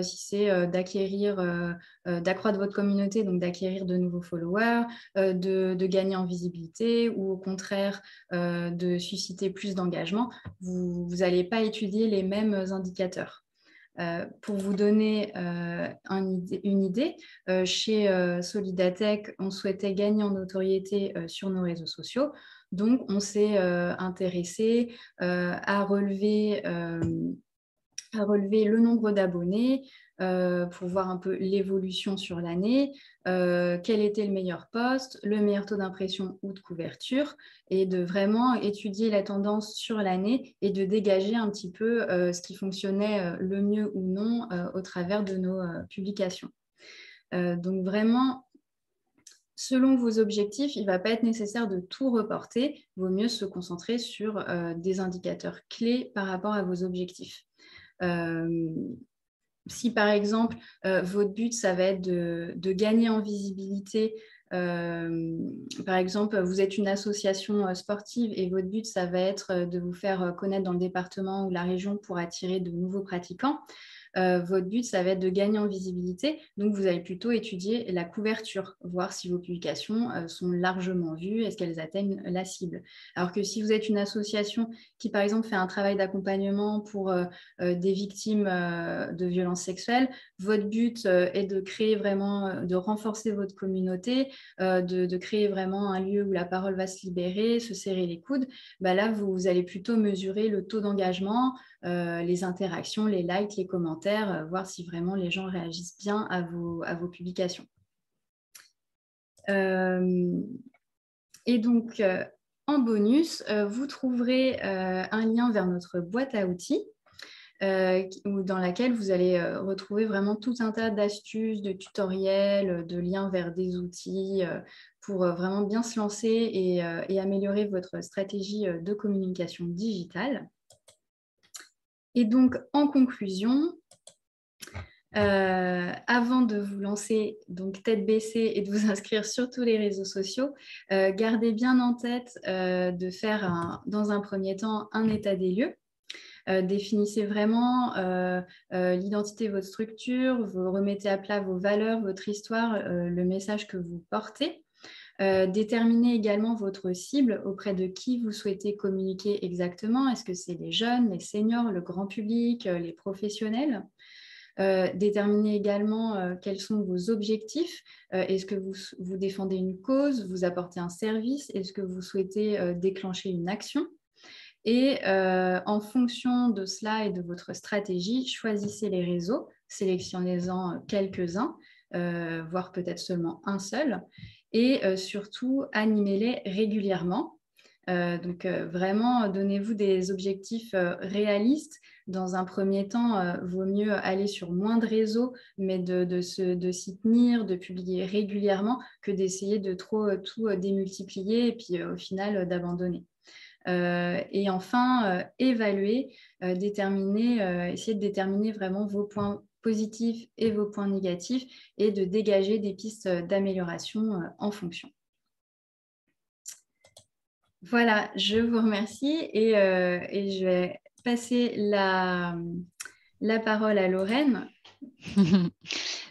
[SPEAKER 2] Si c'est d'accroître votre communauté, donc d'acquérir de nouveaux followers, de gagner en visibilité ou au contraire de susciter plus d'engagement, vous n'allez pas étudier les mêmes indicateurs. Pour vous donner une idée, chez Solidatech, on souhaitait gagner en notoriété sur nos réseaux sociaux. Donc, on s'est intéressé à relever le nombre d'abonnés pour voir un peu l'évolution sur l'année, quel était le meilleur post, le meilleur taux d'impression ou de couverture, et de vraiment étudier la tendance sur l'année et de dégager un petit peu ce qui fonctionnait le mieux ou non au travers de nos publications. Donc vraiment, selon vos objectifs, il ne va pas être nécessaire de tout reporter. Il vaut mieux se concentrer sur des indicateurs clés par rapport à vos objectifs. Si par exemple, votre but, ça va être de gagner en visibilité, par exemple, vous êtes une association sportive et votre but, ça va être de vous faire connaître dans le département ou la région pour attirer de nouveaux pratiquants. Votre but, ça va être de gagner en visibilité. Donc, vous allez plutôt étudier la couverture, voir si vos publications sont largement vues, est-ce qu'elles atteignent la cible. Alors que si vous êtes une association qui, par exemple, fait un travail d'accompagnement pour des victimes de violences sexuelles, votre but est de créer vraiment, de renforcer votre communauté, de créer vraiment un lieu où la parole va se libérer, se serrer les coudes. Là, vous allez plutôt mesurer le taux d'engagement, les interactions, les likes, les commentaires, voir si vraiment les gens réagissent bien à vos publications. Et donc, en bonus, vous trouverez un lien vers notre boîte à outils dans laquelle vous allez retrouver vraiment tout un tas d'astuces, de tutoriels, de liens vers des outils pour vraiment bien se lancer et améliorer votre stratégie de communication digitale. Et donc, en conclusion, Avant de vous lancer donc tête baissée et de vous inscrire sur tous les réseaux sociaux, gardez bien en tête de faire dans un premier temps un état des lieux. Définissez vraiment l'identité de votre structure, vous remettez à plat vos valeurs, votre histoire, le message que vous portez. Déterminez également votre cible, auprès de qui vous souhaitez communiquer exactement. Est-ce que c'est les jeunes, les seniors, le grand public, les professionnels? Déterminez également quels sont vos objectifs. Est-ce que vous défendez une cause, vous apportez un service? Est-ce que vous souhaitez déclencher une action? Et en fonction de cela et de votre stratégie, choisissez les réseaux, sélectionnez-en quelques-uns, voire peut-être seulement un seul, et surtout animez-les régulièrement. Donc vraiment, donnez-vous des objectifs réalistes. Dans un premier temps, vaut mieux aller sur moins de réseaux, mais de s'y tenir, de publier régulièrement, que d'essayer de trop tout démultiplier et puis au final d'abandonner. Et enfin, évaluer, essayer de déterminer vraiment vos points positifs et vos points négatifs et de dégager des pistes d'amélioration en fonction. Voilà, je vous remercie et je vais passer la parole à Lorraine.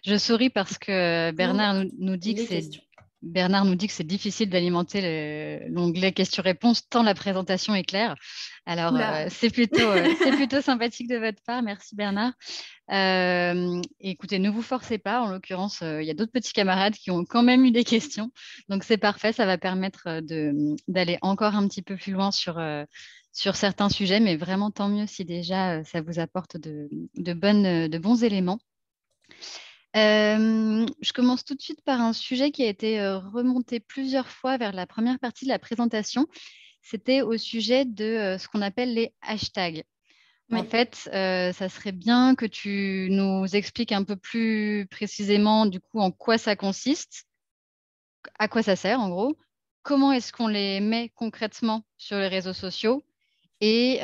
[SPEAKER 1] Je souris parce que Bernard nous dit que c'est difficile d'alimenter l'onglet questions-réponses tant la présentation est claire. Alors, c'est plutôt sympathique de votre part. Merci Bernard. Écoutez, ne vous forcez pas. En l'occurrence, il y a d'autres petits camarades qui ont quand même eu des questions. Donc, c'est parfait. Ça va permettre d'aller encore un petit peu plus loin sur certains sujets. Mais vraiment, tant mieux si déjà ça vous apporte de bons éléments. Je commence tout de suite par un sujet qui a été remonté plusieurs fois vers la première partie de la présentation. C'était au sujet de ce qu'on appelle les hashtags.
[SPEAKER 2] Oui.
[SPEAKER 1] En fait, ça serait bien que tu nous expliques un peu plus précisément du coup en quoi ça consiste, à quoi ça sert en gros, comment est-ce qu'on les met concrètement sur les réseaux sociaux et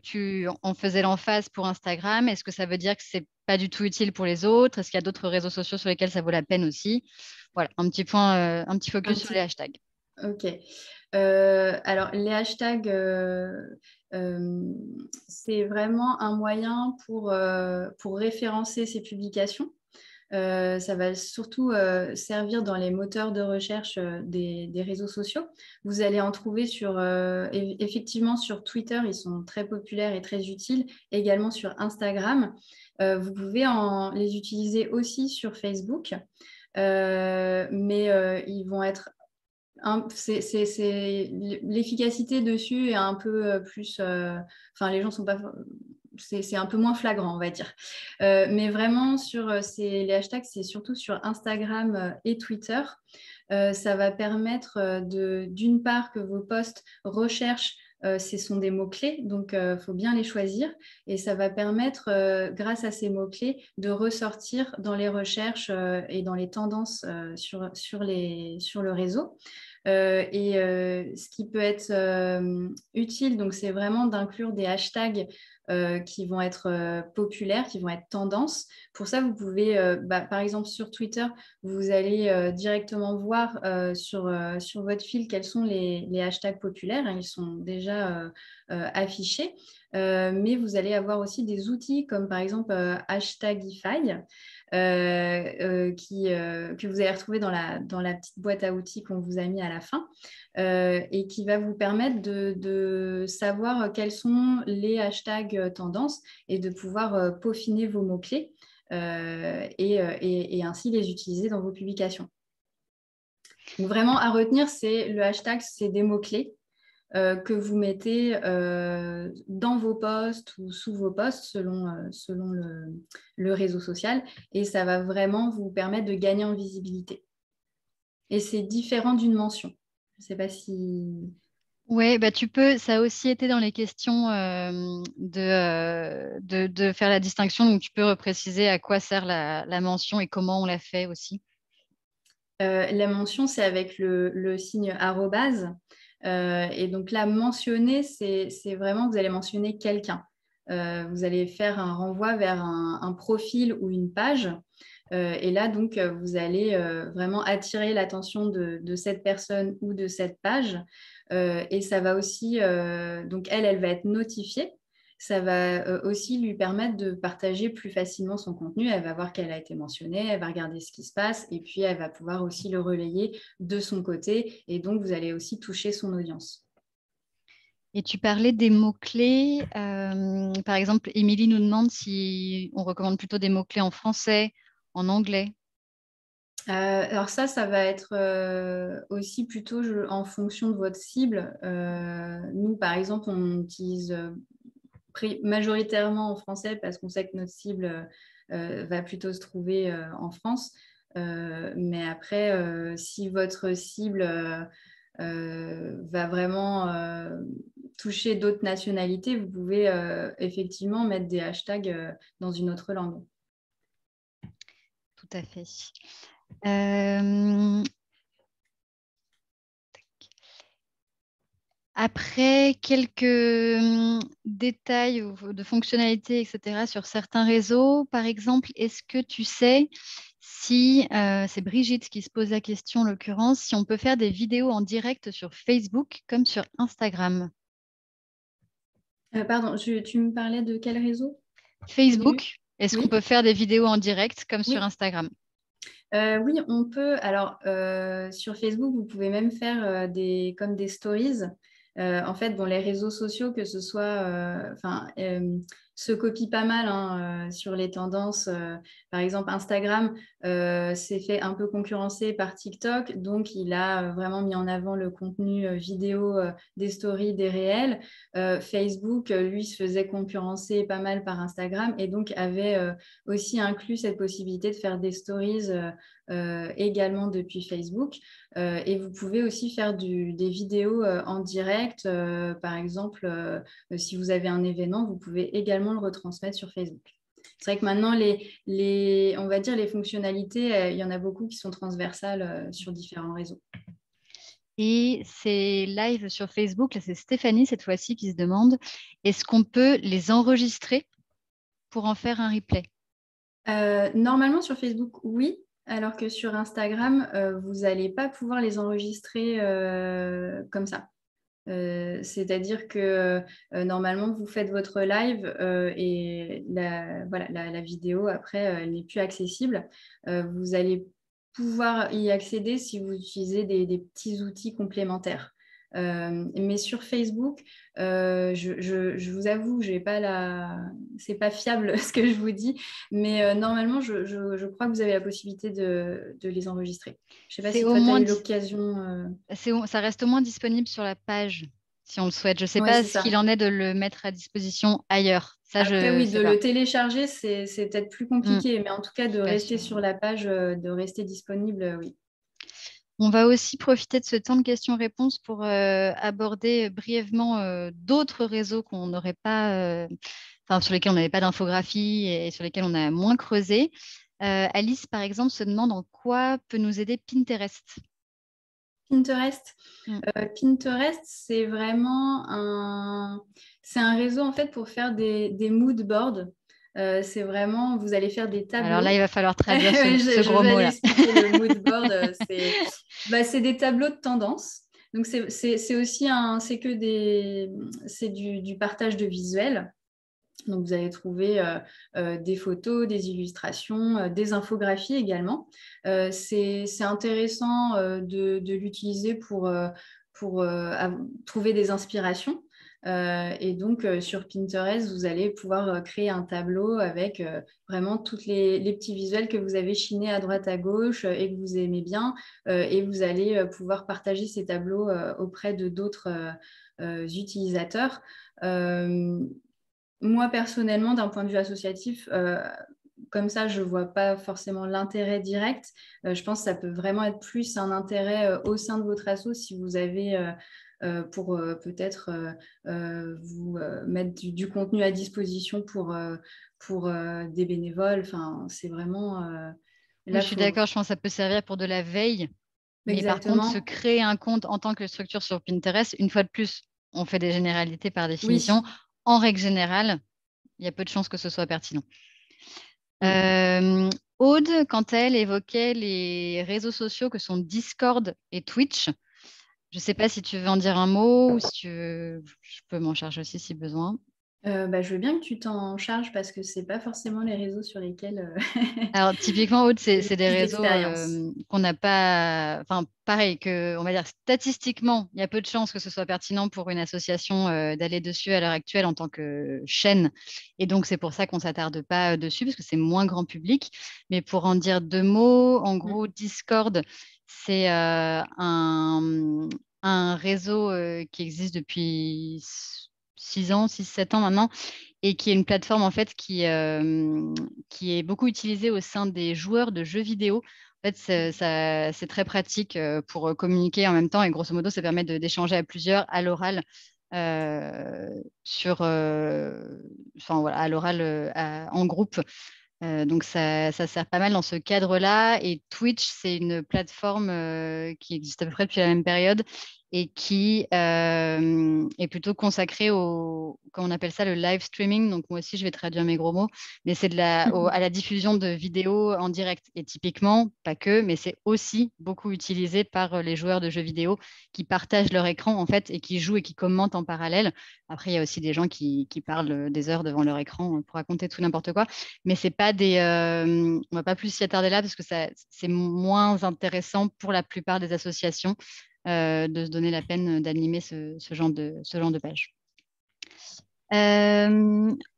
[SPEAKER 1] tu en faisais l'emphase pour Instagram. Est-ce que ça veut dire que c'est pas du tout utile pour les autres? Est-ce qu'il y a d'autres réseaux sociaux sur lesquels ça vaut la peine aussi? Voilà, un petit focus sur les hashtags.
[SPEAKER 2] Ok. Alors, les hashtags, c'est vraiment un moyen pour référencer ces publications. Ça va surtout servir dans les moteurs de recherche des réseaux sociaux. Vous allez en trouver effectivement sur Twitter, ils sont très populaires et très utiles, également sur Instagram. Vous pouvez les utiliser aussi sur Facebook, mais ils vont être l'efficacité dessus est un peu plus. Enfin, les gens sont pas. C'est un peu moins flagrant, on va dire. Mais vraiment, les hashtags, c'est surtout sur Instagram et Twitter. Ça va permettre d'une part que vos posts recherchent. Ce sont des mots-clés, donc il faut bien les choisir. Et ça va permettre, grâce à ces mots-clés, de ressortir dans les recherches et dans les tendances sur le réseau. Ce qui peut être utile, donc c'est vraiment d'inclure des hashtags qui vont être populaires, qui vont être tendances. Pour ça, vous pouvez, par exemple sur Twitter, vous allez directement voir sur votre fil quels sont les hashtags populaires. Hein, ils sont déjà affichés. Mais vous allez avoir aussi des outils comme par exemple Hashtagify. Que vous allez retrouver dans la petite boîte à outils qu'on vous a mis à la fin et qui va vous permettre de savoir quels sont les hashtags tendances et de pouvoir peaufiner vos mots-clés et ainsi les utiliser dans vos publications. Donc vraiment à retenir, le hashtag, c'est des mots-clés que vous mettez dans vos posts ou sous vos posts selon le réseau social et ça va vraiment vous permettre de gagner en visibilité. Et c'est différent d'une mention. Je ne sais pas si...
[SPEAKER 1] Oui, bah tu peux, ça a aussi été dans les questions de faire la distinction, donc tu peux repréciser à quoi sert la mention et comment on la fait aussi.
[SPEAKER 2] La mention, c'est avec le signe arrobase. Et donc là, mentionner, c'est vraiment que vous allez mentionner quelqu'un. vous allez faire un renvoi vers un profil ou une page. Et là, donc, vous allez vraiment attirer l'attention de cette personne ou de cette page. Et ça va aussi, donc elle va être notifiée. Ça va aussi lui permettre de partager plus facilement son contenu. Elle va voir qu'elle a été mentionnée, elle va regarder ce qui se passe et puis elle va pouvoir aussi le relayer de son côté. Et donc, vous allez aussi toucher son audience.
[SPEAKER 1] Et tu parlais des mots-clés. Par exemple, Émilie nous demande si on recommande plutôt des mots-clés en français, en anglais.
[SPEAKER 2] Alors ça va être aussi plutôt en fonction de votre cible. Nous, par exemple, on utilise majoritairement en français parce qu'on sait que notre cible va plutôt se trouver en France. Mais après, si votre cible va vraiment toucher d'autres nationalités, vous pouvez effectivement mettre des hashtags dans une autre langue.
[SPEAKER 1] Tout à fait. Euh, Après, quelques détails de fonctionnalités, etc., sur certains réseaux. Par exemple, est-ce que tu sais si, c'est Brigitte qui se pose la question en l'occurrence, si on peut faire des vidéos en direct sur Facebook comme sur Instagram?
[SPEAKER 2] Pardon, tu me parlais de quel réseau?
[SPEAKER 1] Facebook, est-ce qu'on
[SPEAKER 2] Oui,
[SPEAKER 1] peut faire des vidéos en direct comme sur
[SPEAKER 2] oui.
[SPEAKER 1] Instagram?
[SPEAKER 2] Oui, on peut. Alors, sur Facebook, vous pouvez même faire comme des stories. En fait, bon, les réseaux sociaux, que ce soit, se copient pas mal hein, sur les tendances. Par exemple, Instagram s'est fait un peu concurrencer par TikTok, donc il a vraiment mis en avant le contenu vidéo des stories, des réels. Facebook, lui, se faisait concurrencer pas mal par Instagram et donc avait aussi inclus cette possibilité de faire des stories également depuis Facebook. Et vous pouvez aussi faire des vidéos en direct. Par exemple, si vous avez un événement, vous pouvez également le retransmettre sur Facebook. C'est vrai que maintenant, on va dire les fonctionnalités, il y en a beaucoup qui sont transversales sur différents réseaux.
[SPEAKER 1] Et c'est live sur Facebook, là c'est Stéphanie cette fois-ci qui se demande, est-ce qu'on peut les enregistrer pour en faire un replay?
[SPEAKER 2] Normalement, sur Facebook, oui. Alors que sur Instagram, vous n'allez pas pouvoir les enregistrer comme ça. C'est-à-dire que normalement, vous faites votre live et la vidéo, après, elle n'est plus accessible. Vous allez pouvoir y accéder si vous utilisez des petits outils complémentaires. Mais sur Facebook, je vous avoue, c'est pas fiable ce que je vous dis, mais normalement, je crois que vous avez la possibilité de les enregistrer. Je ne sais pas
[SPEAKER 1] C'est
[SPEAKER 2] si
[SPEAKER 1] au
[SPEAKER 2] toi, tu as
[SPEAKER 1] moins
[SPEAKER 2] eu l'occasion.
[SPEAKER 1] ça reste au moins disponible sur la page si on le souhaite. Je ne sais
[SPEAKER 2] Oui,
[SPEAKER 1] pas
[SPEAKER 2] c'est
[SPEAKER 1] ce qu'il
[SPEAKER 2] ça.
[SPEAKER 1] en est de le mettre à disposition ailleurs. Ça,
[SPEAKER 2] Après,
[SPEAKER 1] je ne
[SPEAKER 2] oui,
[SPEAKER 1] sais
[SPEAKER 2] de
[SPEAKER 1] pas.
[SPEAKER 2] le télécharger, c'est peut-être plus compliqué, mais en tout cas,
[SPEAKER 1] Je
[SPEAKER 2] de
[SPEAKER 1] suis pas
[SPEAKER 2] rester
[SPEAKER 1] sûre.
[SPEAKER 2] sur la page, de rester disponible, oui.
[SPEAKER 1] On va aussi profiter de ce temps de questions-réponses pour aborder brièvement d'autres réseaux qu'on n'aurait pas, sur lesquels on n'avait pas d'infographie et sur lesquels on a moins creusé. Alice, par exemple, se demande en quoi peut nous aider Pinterest.
[SPEAKER 2] Pinterest.
[SPEAKER 1] Mm.
[SPEAKER 2] Pinterest, c'est un réseau en fait pour faire des mood boards. C'est vraiment, vous allez faire des
[SPEAKER 1] Alors là,
[SPEAKER 2] tableaux.
[SPEAKER 1] il va falloir traduire ce
[SPEAKER 2] Je
[SPEAKER 1] gros
[SPEAKER 2] vais
[SPEAKER 1] mot-là.
[SPEAKER 2] l'expliquer, le mood board, c'est des tableaux de tendance. Donc c'est aussi c'est du partage de visuels. Donc, vous allez trouver des photos, des illustrations, des infographies également. C'est intéressant de l'utiliser pour trouver des inspirations. Et donc, sur Pinterest, vous allez pouvoir créer un tableau avec vraiment tous les petits visuels que vous avez chinés à droite à gauche et que vous aimez bien. Et vous allez pouvoir partager ces tableaux auprès de d'autres utilisateurs. Moi, personnellement, d'un point de vue associatif, comme ça, je ne vois pas forcément l'intérêt direct. Je pense que ça peut vraiment être plus un intérêt au sein de votre asso si vous avez pour peut-être vous mettre du contenu à disposition pour des bénévoles. Enfin, c'est vraiment
[SPEAKER 1] Oui,
[SPEAKER 2] là,
[SPEAKER 1] je suis d'accord, je pense que ça peut servir pour de la veille. Mais par contre, se
[SPEAKER 2] exactement.
[SPEAKER 1] créer un compte en tant que structure sur Pinterest, une fois de plus, on fait des généralités par définition.
[SPEAKER 2] Oui,
[SPEAKER 1] En règle générale, il y a peu de chances que ce soit pertinent.
[SPEAKER 2] Mm.
[SPEAKER 1] Aude, quand elle évoquait les réseaux sociaux que sont Discord et Twitch, je ne sais pas si tu veux en dire un mot ou si tu veux, je peux m'en charger aussi si besoin.
[SPEAKER 2] Je veux bien que tu t'en charges parce que c'est pas forcément les réseaux sur lesquels
[SPEAKER 1] Alors, typiquement, Aude,
[SPEAKER 2] j'ai le
[SPEAKER 1] c'est des
[SPEAKER 2] plus
[SPEAKER 1] réseaux
[SPEAKER 2] d'expérience.
[SPEAKER 1] qu'on n'a pas. Enfin, pareil, on va dire statistiquement, il y a peu de chances que ce soit pertinent pour une association d'aller dessus à l'heure actuelle en tant que chaîne. Et donc, c'est pour ça qu'on ne s'attarde pas dessus, parce que c'est moins grand public. Mais pour en dire deux mots, en gros,
[SPEAKER 2] Mm.
[SPEAKER 1] Discord, c'est un réseau qui existe depuis 6 ans, 6, 7 ans maintenant et qui est une plateforme en fait qui est beaucoup utilisée au sein des joueurs de jeux vidéo. En fait, c'est très pratique pour communiquer en même temps et grosso modo, ça permet d'échanger à plusieurs à l'oral euh, enfin, voilà, à l'oral en groupe. Donc ça sert pas mal dans ce cadre-là. Et Twitch, c'est une plateforme qui existe à peu près depuis la même période et qui est plutôt consacrée comment on appelle ça, le live streaming. Donc moi aussi, je vais traduire mes gros mots, mais c'est à la diffusion de vidéos en direct. Et typiquement, pas que, mais c'est aussi beaucoup utilisé par les joueurs de jeux vidéo qui partagent leur écran en fait et qui jouent et qui commentent en parallèle. Après, il y a aussi des gens qui parlent des heures devant leur écran pour raconter tout n'importe quoi. Mais c'est pas on va pas plus s'y attarder là parce que c'est moins intéressant pour la plupart des associations de se donner la peine d'animer ce genre de page.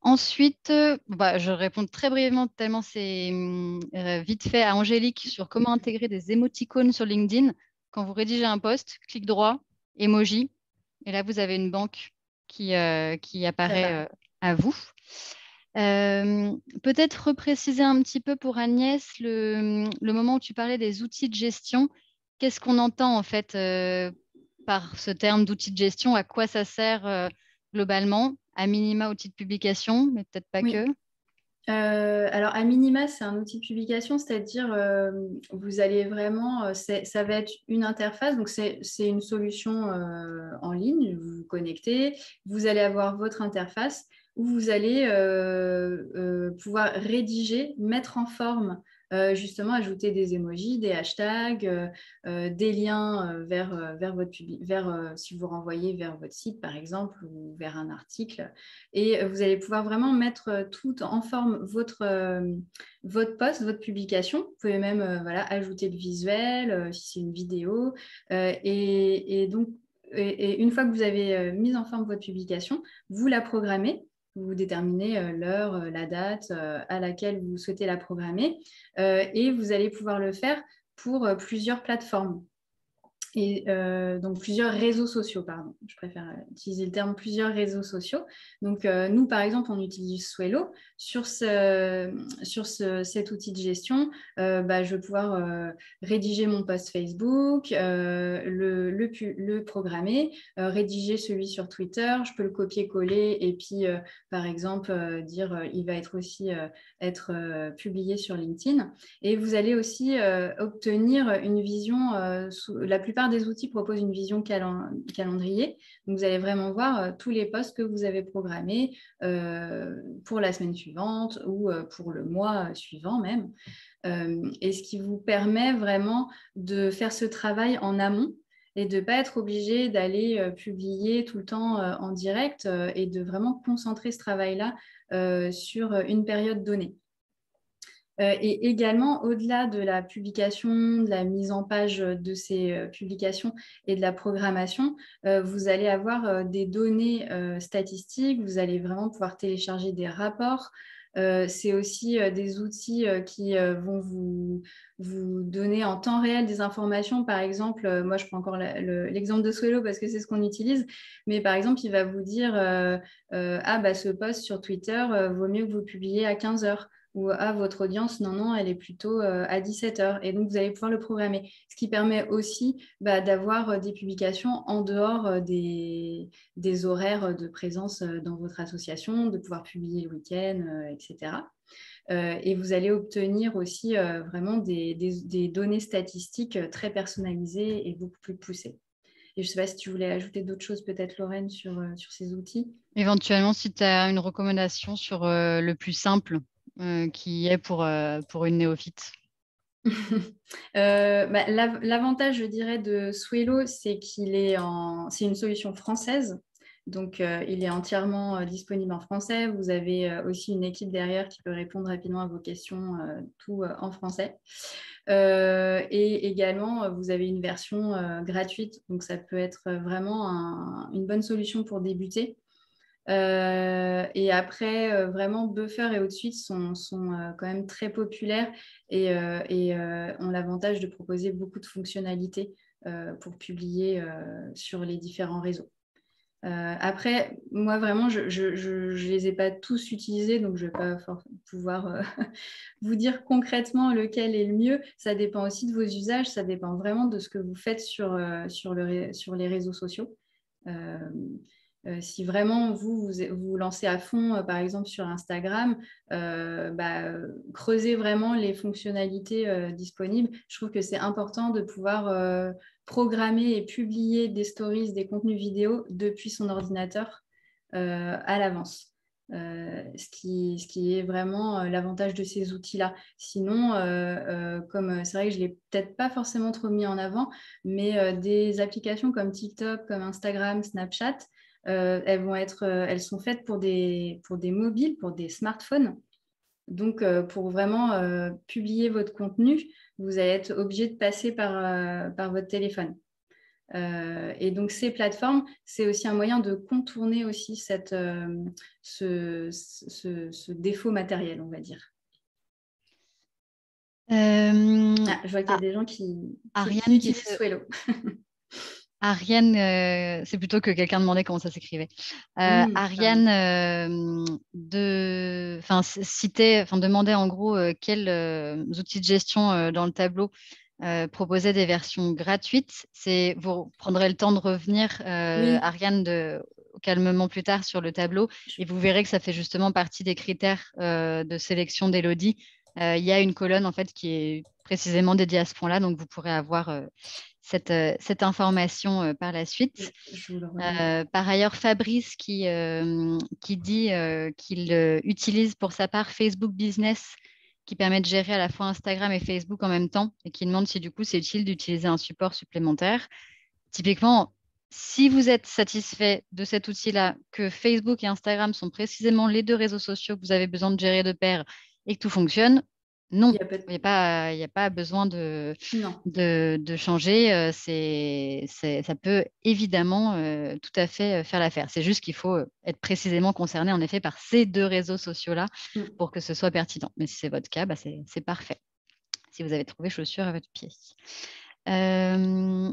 [SPEAKER 1] Ensuite, je réponds très brièvement, tellement c'est vite fait à Angélique sur comment intégrer des émoticônes sur LinkedIn. Quand vous rédigez un post, clic droit, emoji, et là vous avez une banque qui
[SPEAKER 2] Qui
[SPEAKER 1] apparaît
[SPEAKER 2] apparaît.
[SPEAKER 1] à vous. Peut-être repréciser un petit peu pour Agnès le moment où tu parlais des outils de gestion. Qu'est-ce qu'on entend en fait par ce terme d'outils de gestion? À quoi ça sert globalement? À minima, outil de publication, mais peut-être pas que.
[SPEAKER 2] Oui. Alors, à minima, c'est un outil de publication, c'est-à-dire vous allez vraiment, ça va être une interface, donc c'est une solution en ligne, vous vous connectez, vous allez avoir votre interface où vous allez pouvoir rédiger, mettre en forme, justement ajouter des emojis, des hashtags, des liens vers votre si vous renvoyez vers votre site par exemple ou vers un article. Et vous allez pouvoir vraiment mettre tout en forme votre post, votre publication. Vous pouvez même voilà, ajouter le visuel si c'est une vidéo. Et donc, et une fois que vous avez mis en forme votre publication, vous la programmez. Vous déterminez l'heure, la date à laquelle vous souhaitez la programmer. Et vous allez pouvoir le faire pour plusieurs plateformes. Et donc plusieurs réseaux sociaux, pardon. Je préfère utiliser le terme plusieurs réseaux sociaux. Donc nous, par exemple, on utilise Swello. Cet outil de gestion, je vais pouvoir rédiger mon post Facebook, le programmer, rédiger celui sur Twitter. Je peux le copier-coller et puis, par exemple, dire il va être aussi être publié sur LinkedIn. Et vous allez aussi obtenir une vision, la plupart des outils proposent une vision calendrier. Donc, vous allez vraiment voir tous les posts que vous avez programmés pour la semaine suivante ou pour le mois suivant même. Et ce qui vous permet vraiment de faire ce travail en amont et de ne pas être obligé d'aller publier tout le temps en direct et de vraiment concentrer ce travail-là sur une période donnée. Et également, au-delà de la publication, de la mise en page de ces publications et de la programmation, vous allez avoir des données statistiques, vous allez vraiment pouvoir télécharger des rapports. C'est aussi des outils qui vont vous donner en temps réel des informations. Par exemple, moi je prends encore l'exemple de Swello parce que c'est ce qu'on utilise, mais par exemple, il va vous dire ce post sur Twitter vaut mieux que vous publiez à 15 heures ou votre audience, non, elle est plutôt à 17 heures. Et donc, vous allez pouvoir le programmer. Ce qui permet aussi d'avoir des publications en dehors des horaires de présence dans votre association, de pouvoir publier le week-end, etc. Et vous allez obtenir aussi vraiment des données statistiques très personnalisées et beaucoup plus poussées. Et je ne sais pas si tu voulais ajouter d'autres choses, peut-être, Lorraine, sur ces outils.
[SPEAKER 1] Éventuellement, si tu as une recommandation sur le plus simple qui est pour une néophyte.
[SPEAKER 2] L'avantage, je dirais, de Swelo, c'est c'est une solution française. Donc, il est entièrement disponible en français. Vous avez aussi une équipe derrière qui peut répondre rapidement à vos questions, tout en français. Et également, vous avez une version gratuite. Donc, ça peut être vraiment une bonne solution pour débuter. Et après, vraiment, Buffer et HotSuite sont quand même très populaires et ont l'avantage de proposer beaucoup de fonctionnalités pour publier sur les différents réseaux. Après, moi, vraiment, je ne les ai pas tous utilisés, donc je ne vais pas pouvoir vous dire concrètement lequel est le mieux. Ça dépend aussi de vos usages, ça dépend vraiment de ce que vous faites sur les réseaux sociaux. Si vraiment vous lancez à fond, par exemple sur Instagram, creusez vraiment les fonctionnalités disponibles. Je trouve que c'est important de pouvoir programmer et publier des stories, des contenus vidéo depuis son ordinateur à l'avance. Ce qui est vraiment l'avantage de ces outils-là. Sinon, comme c'est vrai que je ne l'ai peut-être pas forcément trop mis en avant, mais des applications comme TikTok, comme Instagram, Snapchat, elles sont faites pour des mobiles, pour des smartphones. Donc, pour vraiment publier votre contenu, vous allez être obligé de passer par votre téléphone. Et donc, ces plateformes, c'est aussi un moyen de contourner aussi ce défaut matériel, on va dire. Je vois qu'il y a des gens qui
[SPEAKER 1] Ariane
[SPEAKER 2] utilisent Swello.
[SPEAKER 1] Ariane, c'est plutôt que quelqu'un demandait comment ça s'écrivait. Ariane demandait en gros quels outils de gestion dans le tableau proposaient des versions gratuites. Vous prendrez le temps de revenir,
[SPEAKER 2] Oui.
[SPEAKER 1] Ariane, calmement plus tard sur le tableau et vous verrez que ça fait justement partie des critères de sélection d'Elodie. Il y a une colonne en fait qui est précisément dédiée à ce point-là, donc vous pourrez avoir cette information par la suite. Par ailleurs, Fabrice qui dit qu'il utilise pour sa part Facebook Business qui permet de gérer à la fois Instagram et Facebook en même temps et qui demande si du coup c'est utile d'utiliser un support supplémentaire. Typiquement, si vous êtes satisfait de cet outil-là, que Facebook et Instagram sont précisément les deux réseaux sociaux que vous avez besoin de gérer de pair et que tout fonctionne, non, il n'y a pas besoin de changer. Ça peut évidemment tout à fait faire l'affaire. C'est juste qu'il faut être précisément concerné en effet par ces deux réseaux sociaux-là pour que ce soit pertinent. Mais si c'est votre cas, c'est parfait. Si vous avez trouvé chaussure à votre pied. En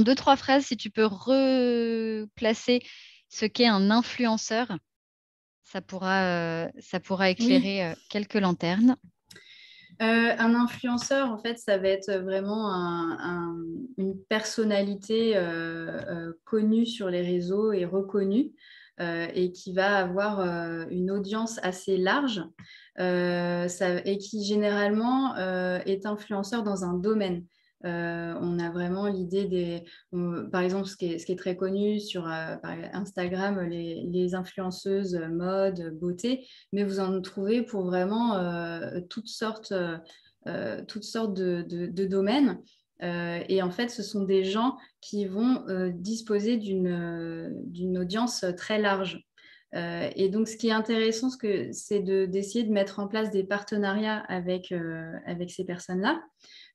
[SPEAKER 1] deux, trois phrases, si tu peux replacer ce qu'est un influenceur, ça pourra éclairer quelques lanternes.
[SPEAKER 2] Un influenceur, en fait, ça va être vraiment une personnalité connue sur les réseaux et reconnue et qui va avoir une audience assez large et qui généralement est influenceur dans un domaine. On a vraiment l'idée par exemple, ce qui est très connu sur par Instagram, les influenceuses mode, beauté, mais vous en trouvez pour vraiment toutes sortes de domaines. Et en fait, ce sont des gens qui vont disposer d'une audience très large. Et donc, ce qui est intéressant, c'est d'essayer de mettre en place des partenariats avec ces personnes-là.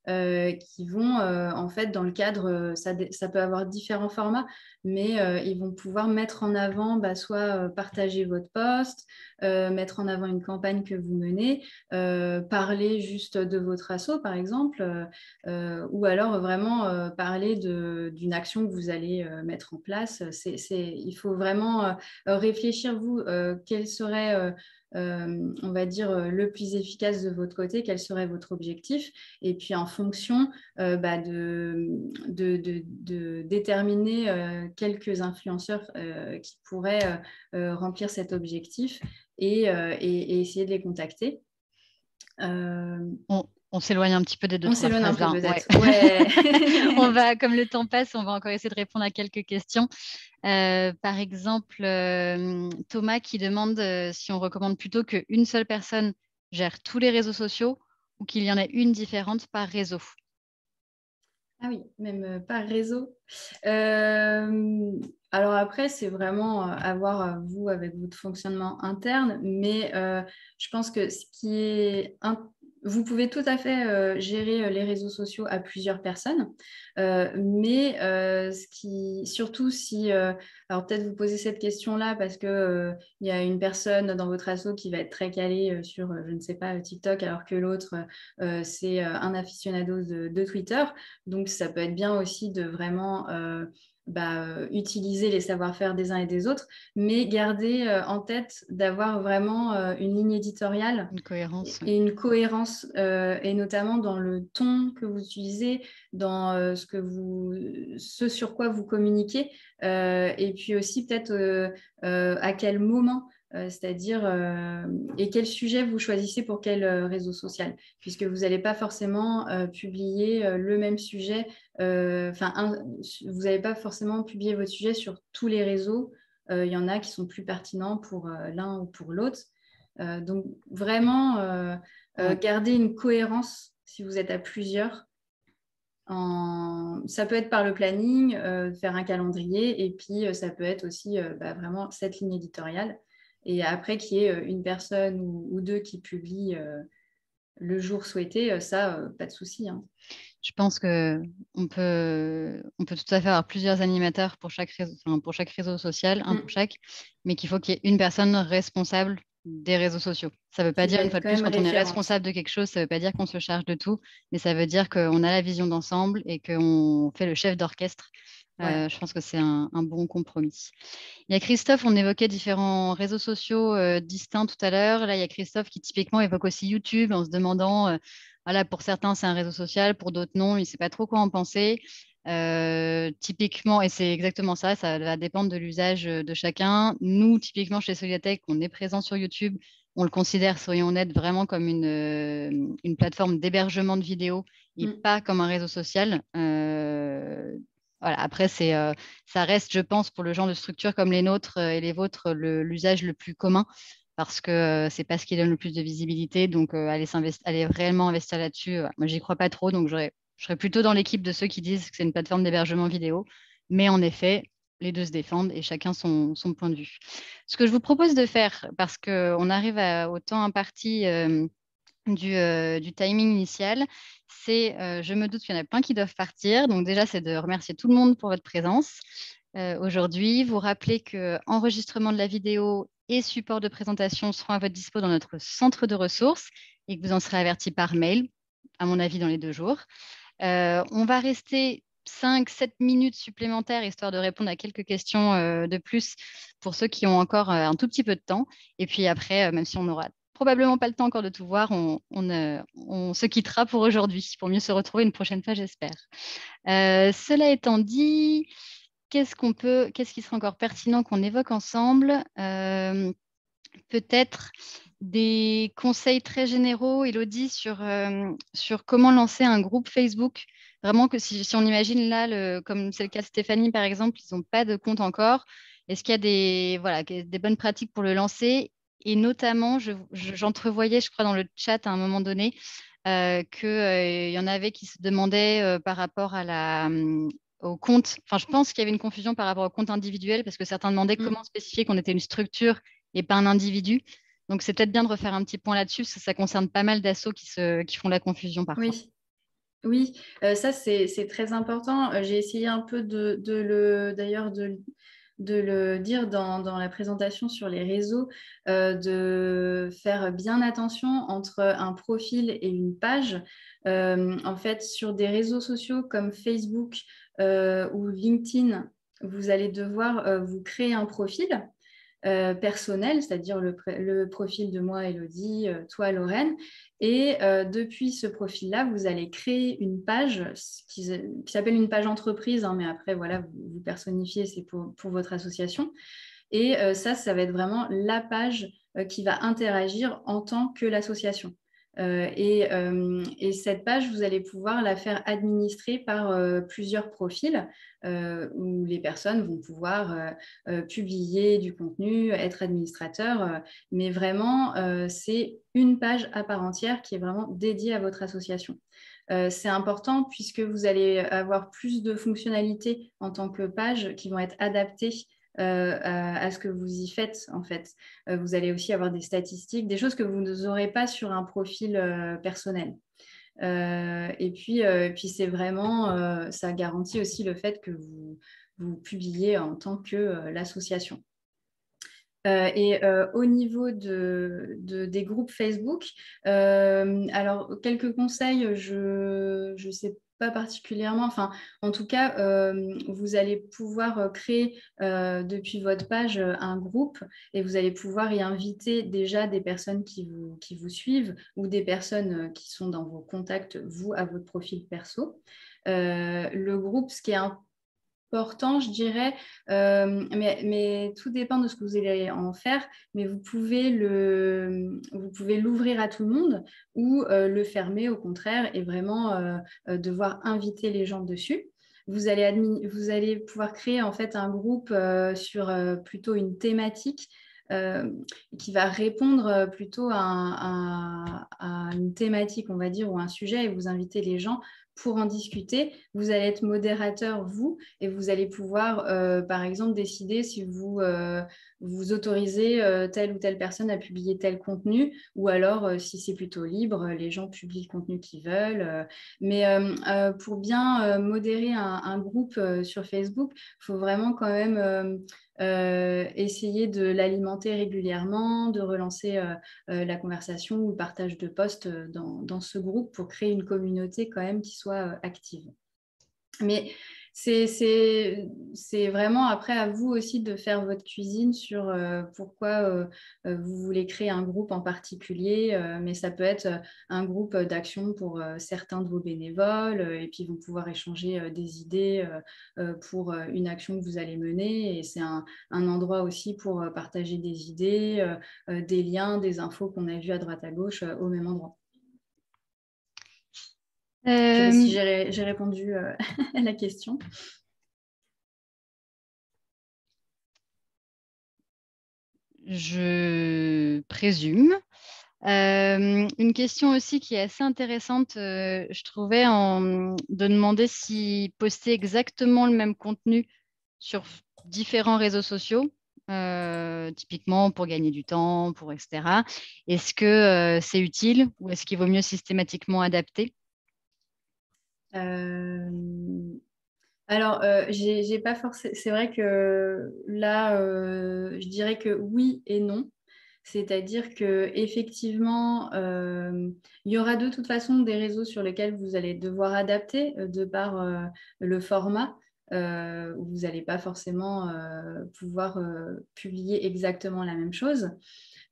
[SPEAKER 2] Qui vont, en fait, dans le cadre, ça peut avoir différents formats, mais ils vont pouvoir mettre en avant, soit partager votre post, mettre en avant une campagne que vous menez, parler juste de votre asso, par exemple, ou alors vraiment parler d'une action que vous allez mettre en place. Il faut vraiment réfléchir, vous, quel serait on va dire, le plus efficace de votre côté, quel serait votre objectif, et puis en fonction de déterminer quelques influenceurs qui pourraient remplir cet objectif et essayer de les contacter.
[SPEAKER 1] On On s'éloigne un petit peu des deux,
[SPEAKER 2] On
[SPEAKER 1] trois
[SPEAKER 2] s'éloigne un
[SPEAKER 1] phrases
[SPEAKER 2] peu
[SPEAKER 1] là.
[SPEAKER 2] peut-être. Ouais.
[SPEAKER 1] On va, comme le temps passe, on va encore essayer de répondre à quelques questions. Par exemple, Thomas qui demande si on recommande plutôt qu'une seule personne gère tous les réseaux sociaux ou qu'il y en ait une différente par réseau.
[SPEAKER 2] Ah oui, même par réseau. Alors après, c'est vraiment à voir vous avec votre fonctionnement interne, mais je pense que ce qui est vous pouvez tout à fait gérer les réseaux sociaux à plusieurs personnes, mais ce qui, surtout si, alors peut-être vous posez cette question-là parce que il y a une personne dans votre asso qui va être très calée sur, je ne sais pas, TikTok, alors que l'autre, c'est un aficionado de Twitter. Donc, ça peut être bien aussi de vraiment utiliser les savoir-faire des uns et des autres, mais garder en tête d'avoir vraiment une ligne éditoriale
[SPEAKER 1] Une cohérence.
[SPEAKER 2] et une cohérence, et notamment dans le ton que vous utilisez, dans ce sur quoi vous communiquez, et puis aussi peut-être à quel moment. C'est-à-dire, et quel sujet vous choisissez pour quel réseau social, puisque vous n'allez pas forcément publier le même sujet, vous n'allez pas forcément publier votre sujet sur tous les réseaux. Il y en a qui sont plus pertinents pour l'un ou pour l'autre. Donc, vraiment,
[SPEAKER 1] Ouais.
[SPEAKER 2] garder une cohérence si vous êtes à plusieurs. Ça peut être par le planning, faire un calendrier, et puis ça peut être aussi vraiment cette ligne éditoriale. Et après, qu'il y ait une personne ou deux qui publient le jour souhaité, ça, pas de souci, hein.
[SPEAKER 1] Je pense qu'on peut tout à fait avoir plusieurs animateurs pour chaque réseau social, un pour chaque, mais qu'il faut qu'il y ait une personne responsable des réseaux sociaux. Ça ne veut pas
[SPEAKER 2] Qui
[SPEAKER 1] dire,
[SPEAKER 2] va
[SPEAKER 1] une fois
[SPEAKER 2] être
[SPEAKER 1] de
[SPEAKER 2] quand
[SPEAKER 1] plus,
[SPEAKER 2] même
[SPEAKER 1] quand on est
[SPEAKER 2] référente.
[SPEAKER 1] responsable de quelque chose, ça ne veut pas dire qu'on se charge de tout, mais ça veut dire qu'on a la vision d'ensemble et qu'on fait le chef d'orchestre.
[SPEAKER 2] Ouais.
[SPEAKER 1] Je pense que c'est un bon compromis. Il y a Christophe, on évoquait différents réseaux sociaux distincts tout à l'heure. Là, il y a Christophe qui typiquement évoque aussi YouTube en se demandant, voilà, pour certains, c'est un réseau social, pour d'autres, non, il ne sait pas trop quoi en penser. Typiquement, et c'est exactement ça, ça va dépendre de l'usage de chacun. Nous, typiquement, chez Soliatech, on est présent sur YouTube. On le considère, soyons honnêtes, vraiment comme une plateforme d'hébergement de vidéos et pas comme un réseau social. Voilà. Après, ça reste, je pense, pour le genre de structure comme les nôtres et les vôtres, l'usage le plus commun parce que c'est pas ce qui donne le plus de visibilité. Donc, aller réellement investir là-dessus, moi, j'y crois pas trop. Donc, je serais plutôt dans l'équipe de ceux qui disent que c'est une plateforme d'hébergement vidéo. Mais en effet, les deux se défendent et chacun son point de vue. Ce que je vous propose de faire, parce qu'on arrive au temps imparti du timing initial, c'est, je me doute qu'il y en a plein qui doivent partir. Donc déjà, c'est de remercier tout le monde pour votre présence aujourd'hui. Vous rappeler que enregistrement de la vidéo et support de présentation seront à votre dispo dans notre centre de ressources et que vous en serez averti par mail, à mon avis, dans les 2 jours. On va rester 5-7 minutes supplémentaires, histoire de répondre à quelques questions de plus pour ceux qui ont encore un tout petit peu de temps. Et puis après, même si on n'aura probablement pas le temps encore de tout voir, on se quittera pour aujourd'hui, pour mieux se retrouver une prochaine fois, j'espère. Cela étant dit, qu'est-ce qui serait encore pertinent qu'on évoque ensemble? Peut-être des conseils très généraux, Élodie, sur comment lancer un groupe Facebook. Vraiment que si on imagine là, comme c'est le cas de Stéphanie par exemple, ils n'ont pas de compte encore. Est-ce qu'il y a des bonnes pratiques pour le lancer? Et notamment, j'entrevoyais, je crois, dans le chat à un moment donné, qu'il y en avait qui se demandaient par rapport au compte. Enfin, je pense qu'il y avait une confusion par rapport au compte individuel parce que certains demandaient comment spécifier qu'on était une structure et pas un individu. Donc, c'est peut-être bien de refaire un petit point là-dessus, parce que ça concerne pas mal d'assauts qui font la confusion parfois.
[SPEAKER 2] Oui. Oui, ça c'est très important. J'ai essayé un peu d'ailleurs de le dire dans la présentation sur les réseaux, de faire bien attention entre un profil et une page. En fait, sur des réseaux sociaux comme Facebook ou LinkedIn, vous allez devoir vous créer un profil personnel, c'est-à-dire le profil de moi, Élodie, toi, Lorraine. Et depuis ce profil-là, vous allez créer une page qui s'appelle une page entreprise, hein, mais après, voilà, vous personnifiez, c'est pour votre association. Et ça va être vraiment la page qui va interagir en tant que l'association. Et cette page, vous allez pouvoir la faire administrer par plusieurs profils où les personnes vont pouvoir publier du contenu, être administrateurs. Mais vraiment, c'est une page à part entière qui est vraiment dédiée à votre association. C'est important puisque vous allez avoir plus de fonctionnalités en tant que page qui vont être adaptées à ce que vous y faites en fait. Vous allez aussi avoir des statistiques, des choses que vous n'aurez pas sur un profil personnel. Et puis c'est vraiment, ça garantit aussi le fait que vous publiez en tant que l'association. Au niveau des groupes Facebook, alors quelques conseils, je ne sais pas particulièrement, enfin en tout cas, vous allez pouvoir créer depuis votre page un groupe et vous allez pouvoir y inviter déjà des personnes qui vous suivent ou des personnes qui sont dans vos contacts, vous, à votre profil perso. Le groupe, ce qui est important, je dirais, mais tout dépend de ce que vous allez en faire, mais vous pouvez l'ouvrir à tout le monde ou le fermer au contraire et vraiment devoir inviter les gens dessus. Vous allez pouvoir créer en fait un groupe sur plutôt une thématique qui va répondre plutôt à une thématique, on va dire, ou un sujet, et vous invitez les gens pour en discuter. Vous allez être modérateur, vous, et vous allez pouvoir, par exemple, décider si vous autorisez telle ou telle personne à publier tel contenu, ou alors, si c'est plutôt libre, les gens publient le contenu qu'ils veulent. Mais pour bien modérer un groupe sur Facebook, il faut vraiment quand même essayer de l'alimenter régulièrement, de relancer la conversation ou le partage de posts dans ce groupe pour créer une communauté quand même qui soit active. Mais c'est vraiment après à vous aussi de faire votre cuisine sur pourquoi vous voulez créer un groupe en particulier, mais ça peut être un groupe d'action pour certains de vos bénévoles, et puis ils vont pouvoir échanger des idées pour une action que vous allez mener, et c'est un endroit aussi pour partager des idées, des liens, des infos qu'on a vues à droite à gauche au même endroit. Je ne sais pas si j'ai répondu à la question.
[SPEAKER 1] Je présume. Une question aussi qui est assez intéressante, je trouvais, de demander si poster exactement le même contenu sur différents réseaux sociaux, typiquement pour gagner du temps, etc. Est-ce que c'est utile ou est-ce qu'il vaut mieux systématiquement adapter?
[SPEAKER 2] Alors, j'ai pas forcément. C'est vrai que là, je dirais que oui et non. C'est-à-dire que effectivement, il y aura de toute façon des réseaux sur lesquels vous allez devoir adapter de par le format. Où vous n'allez pas forcément pouvoir publier exactement la même chose.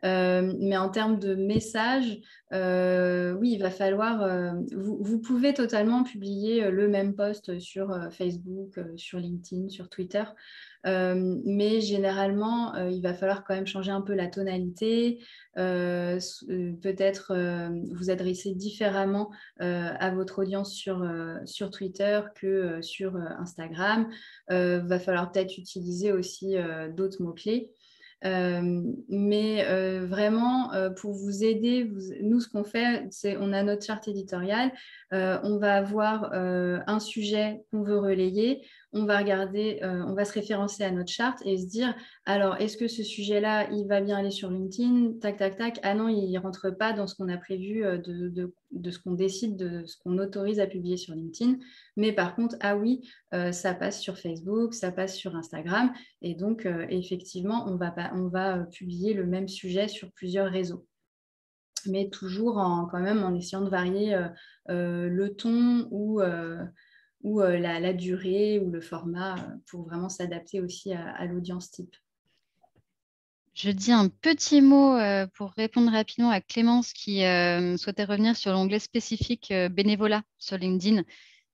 [SPEAKER 2] Mais en termes de messages, oui, il va falloir. Vous pouvez totalement publier le même post sur Facebook, sur LinkedIn, sur Twitter. Mais généralement, il va falloir quand même changer un peu la tonalité, peut-être vous adresser différemment à votre audience sur Twitter que sur Instagram. Va falloir peut-être utiliser aussi d'autres mots-clés. Mais vraiment, pour vous aider, nous, ce qu'on fait, c'est on a notre charte éditoriale, on va avoir un sujet qu'on veut relayer, on va regarder, on va se référencer à notre charte et se dire, alors, est-ce que ce sujet-là, il va bien aller sur LinkedIn? Tac, tac, tac. Ah non, il ne rentre pas dans ce qu'on a prévu de ce qu'on décide, de ce qu'on autorise à publier sur LinkedIn. Mais par contre, ah oui, ça passe sur Facebook, ça passe sur Instagram. Et donc, effectivement, on va publier le même sujet sur plusieurs réseaux. Mais toujours quand même en essayant de varier le ton ou la durée ou le format pour vraiment s'adapter aussi à l'audience type.
[SPEAKER 1] Je dis un petit mot pour répondre rapidement à Clémence qui souhaitait revenir sur l'onglet spécifique bénévolat sur LinkedIn.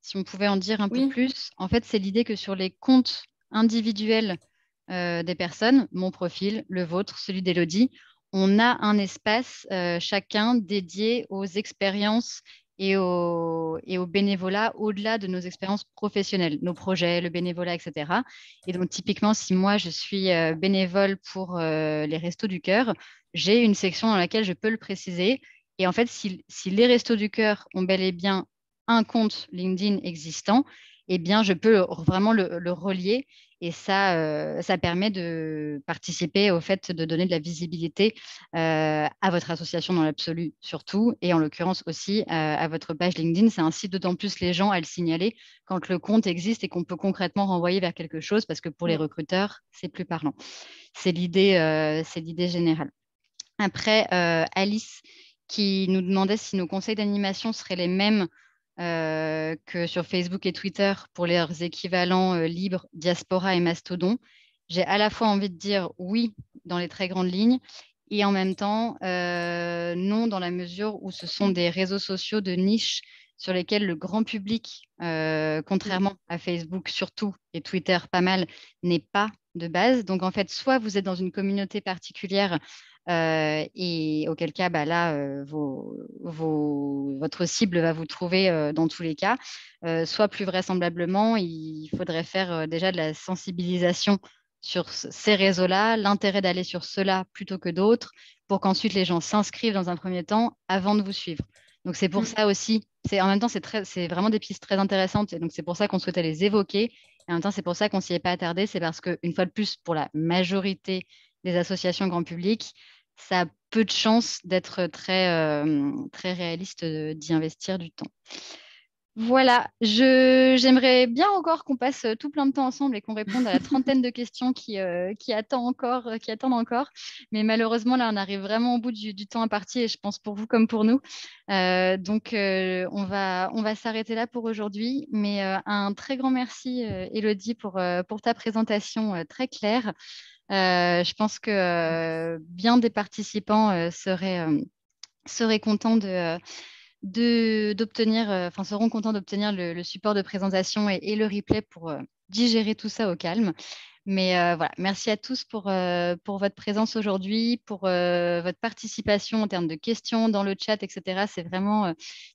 [SPEAKER 1] Si on pouvait en dire un peu plus, en fait, c'est l'idée que sur les comptes individuels des personnes, mon profil, le vôtre, celui d'Élodie, on a un espace chacun dédié aux expériences et au bénévolat au-delà de nos expériences professionnelles, nos projets, le bénévolat, etc. Et donc, typiquement, si moi, je suis bénévole pour les Restos du Cœur, j'ai une section dans laquelle je peux le préciser. Et en fait, si les Restos du Cœur ont bel et bien un compte LinkedIn existant, eh bien, je peux vraiment le relier. Et ça permet de participer au fait de donner de la visibilité à votre association dans l'absolu surtout, et en l'occurrence aussi à votre page LinkedIn. Ça incite d'autant plus les gens à le signaler quand le compte existe et qu'on peut concrètement renvoyer vers quelque chose, parce que pour les
[SPEAKER 2] Oui.
[SPEAKER 1] recruteurs, c'est plus parlant. C'est l'idée générale. Après, Alice qui nous demandait si nos conseils d'animation seraient les mêmes que sur Facebook et Twitter pour leurs équivalents libres, Diaspora et Mastodon. J'ai à la fois envie de dire oui dans les très grandes lignes et en même temps non, dans la mesure où ce sont des réseaux sociaux de niche sur lesquels le grand public, contrairement à Facebook surtout et Twitter pas mal, n'est pas de base. Donc en fait, soit vous êtes dans une communauté particulière et auquel cas, bah, là, votre cible va vous trouver dans tous les cas. Soit plus vraisemblablement, il faudrait faire déjà de la sensibilisation sur ces réseaux-là, l'intérêt d'aller sur ceux-là plutôt que d'autres, pour qu'ensuite les gens s'inscrivent dans un premier temps avant de vous suivre. Donc c'est pour ça aussi, en même temps, c'est vraiment des pistes très intéressantes, et donc c'est pour ça qu'on souhaitait les évoquer. Et en même temps, c'est pour ça qu'on s'y est pas attardé, c'est parce qu'une fois de plus, pour la majorité des associations grand public, ça a peu de chances d'être très réaliste d'y investir du temps. Voilà, j'aimerais bien encore qu'on passe tout plein de temps ensemble et qu'on réponde à la trentaine de questions qui attendent encore. Mais malheureusement, là, on arrive vraiment au bout du temps imparti, et je pense pour vous comme pour nous. Donc, on va s'arrêter là pour aujourd'hui. Mais un très grand merci, Élodie, pour ta présentation très claire. Je pense que bien des participants seraient contents seront contents d'obtenir le support de présentation et le replay pour digérer tout ça au calme. Mais voilà, merci à tous pour votre présence aujourd'hui, pour votre participation en termes de questions dans le chat, etc.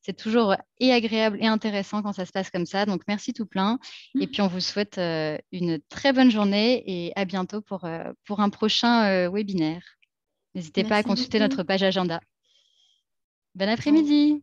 [SPEAKER 1] C'est toujours et agréable et intéressant quand ça se passe comme ça. Donc, merci tout plein. Et puis, on vous souhaite une très bonne journée et à bientôt pour un prochain webinaire. N'hésitez pas à
[SPEAKER 2] Merci
[SPEAKER 1] consulter
[SPEAKER 2] beaucoup.
[SPEAKER 1] notre page agenda. Bon
[SPEAKER 2] Au
[SPEAKER 1] après-midi.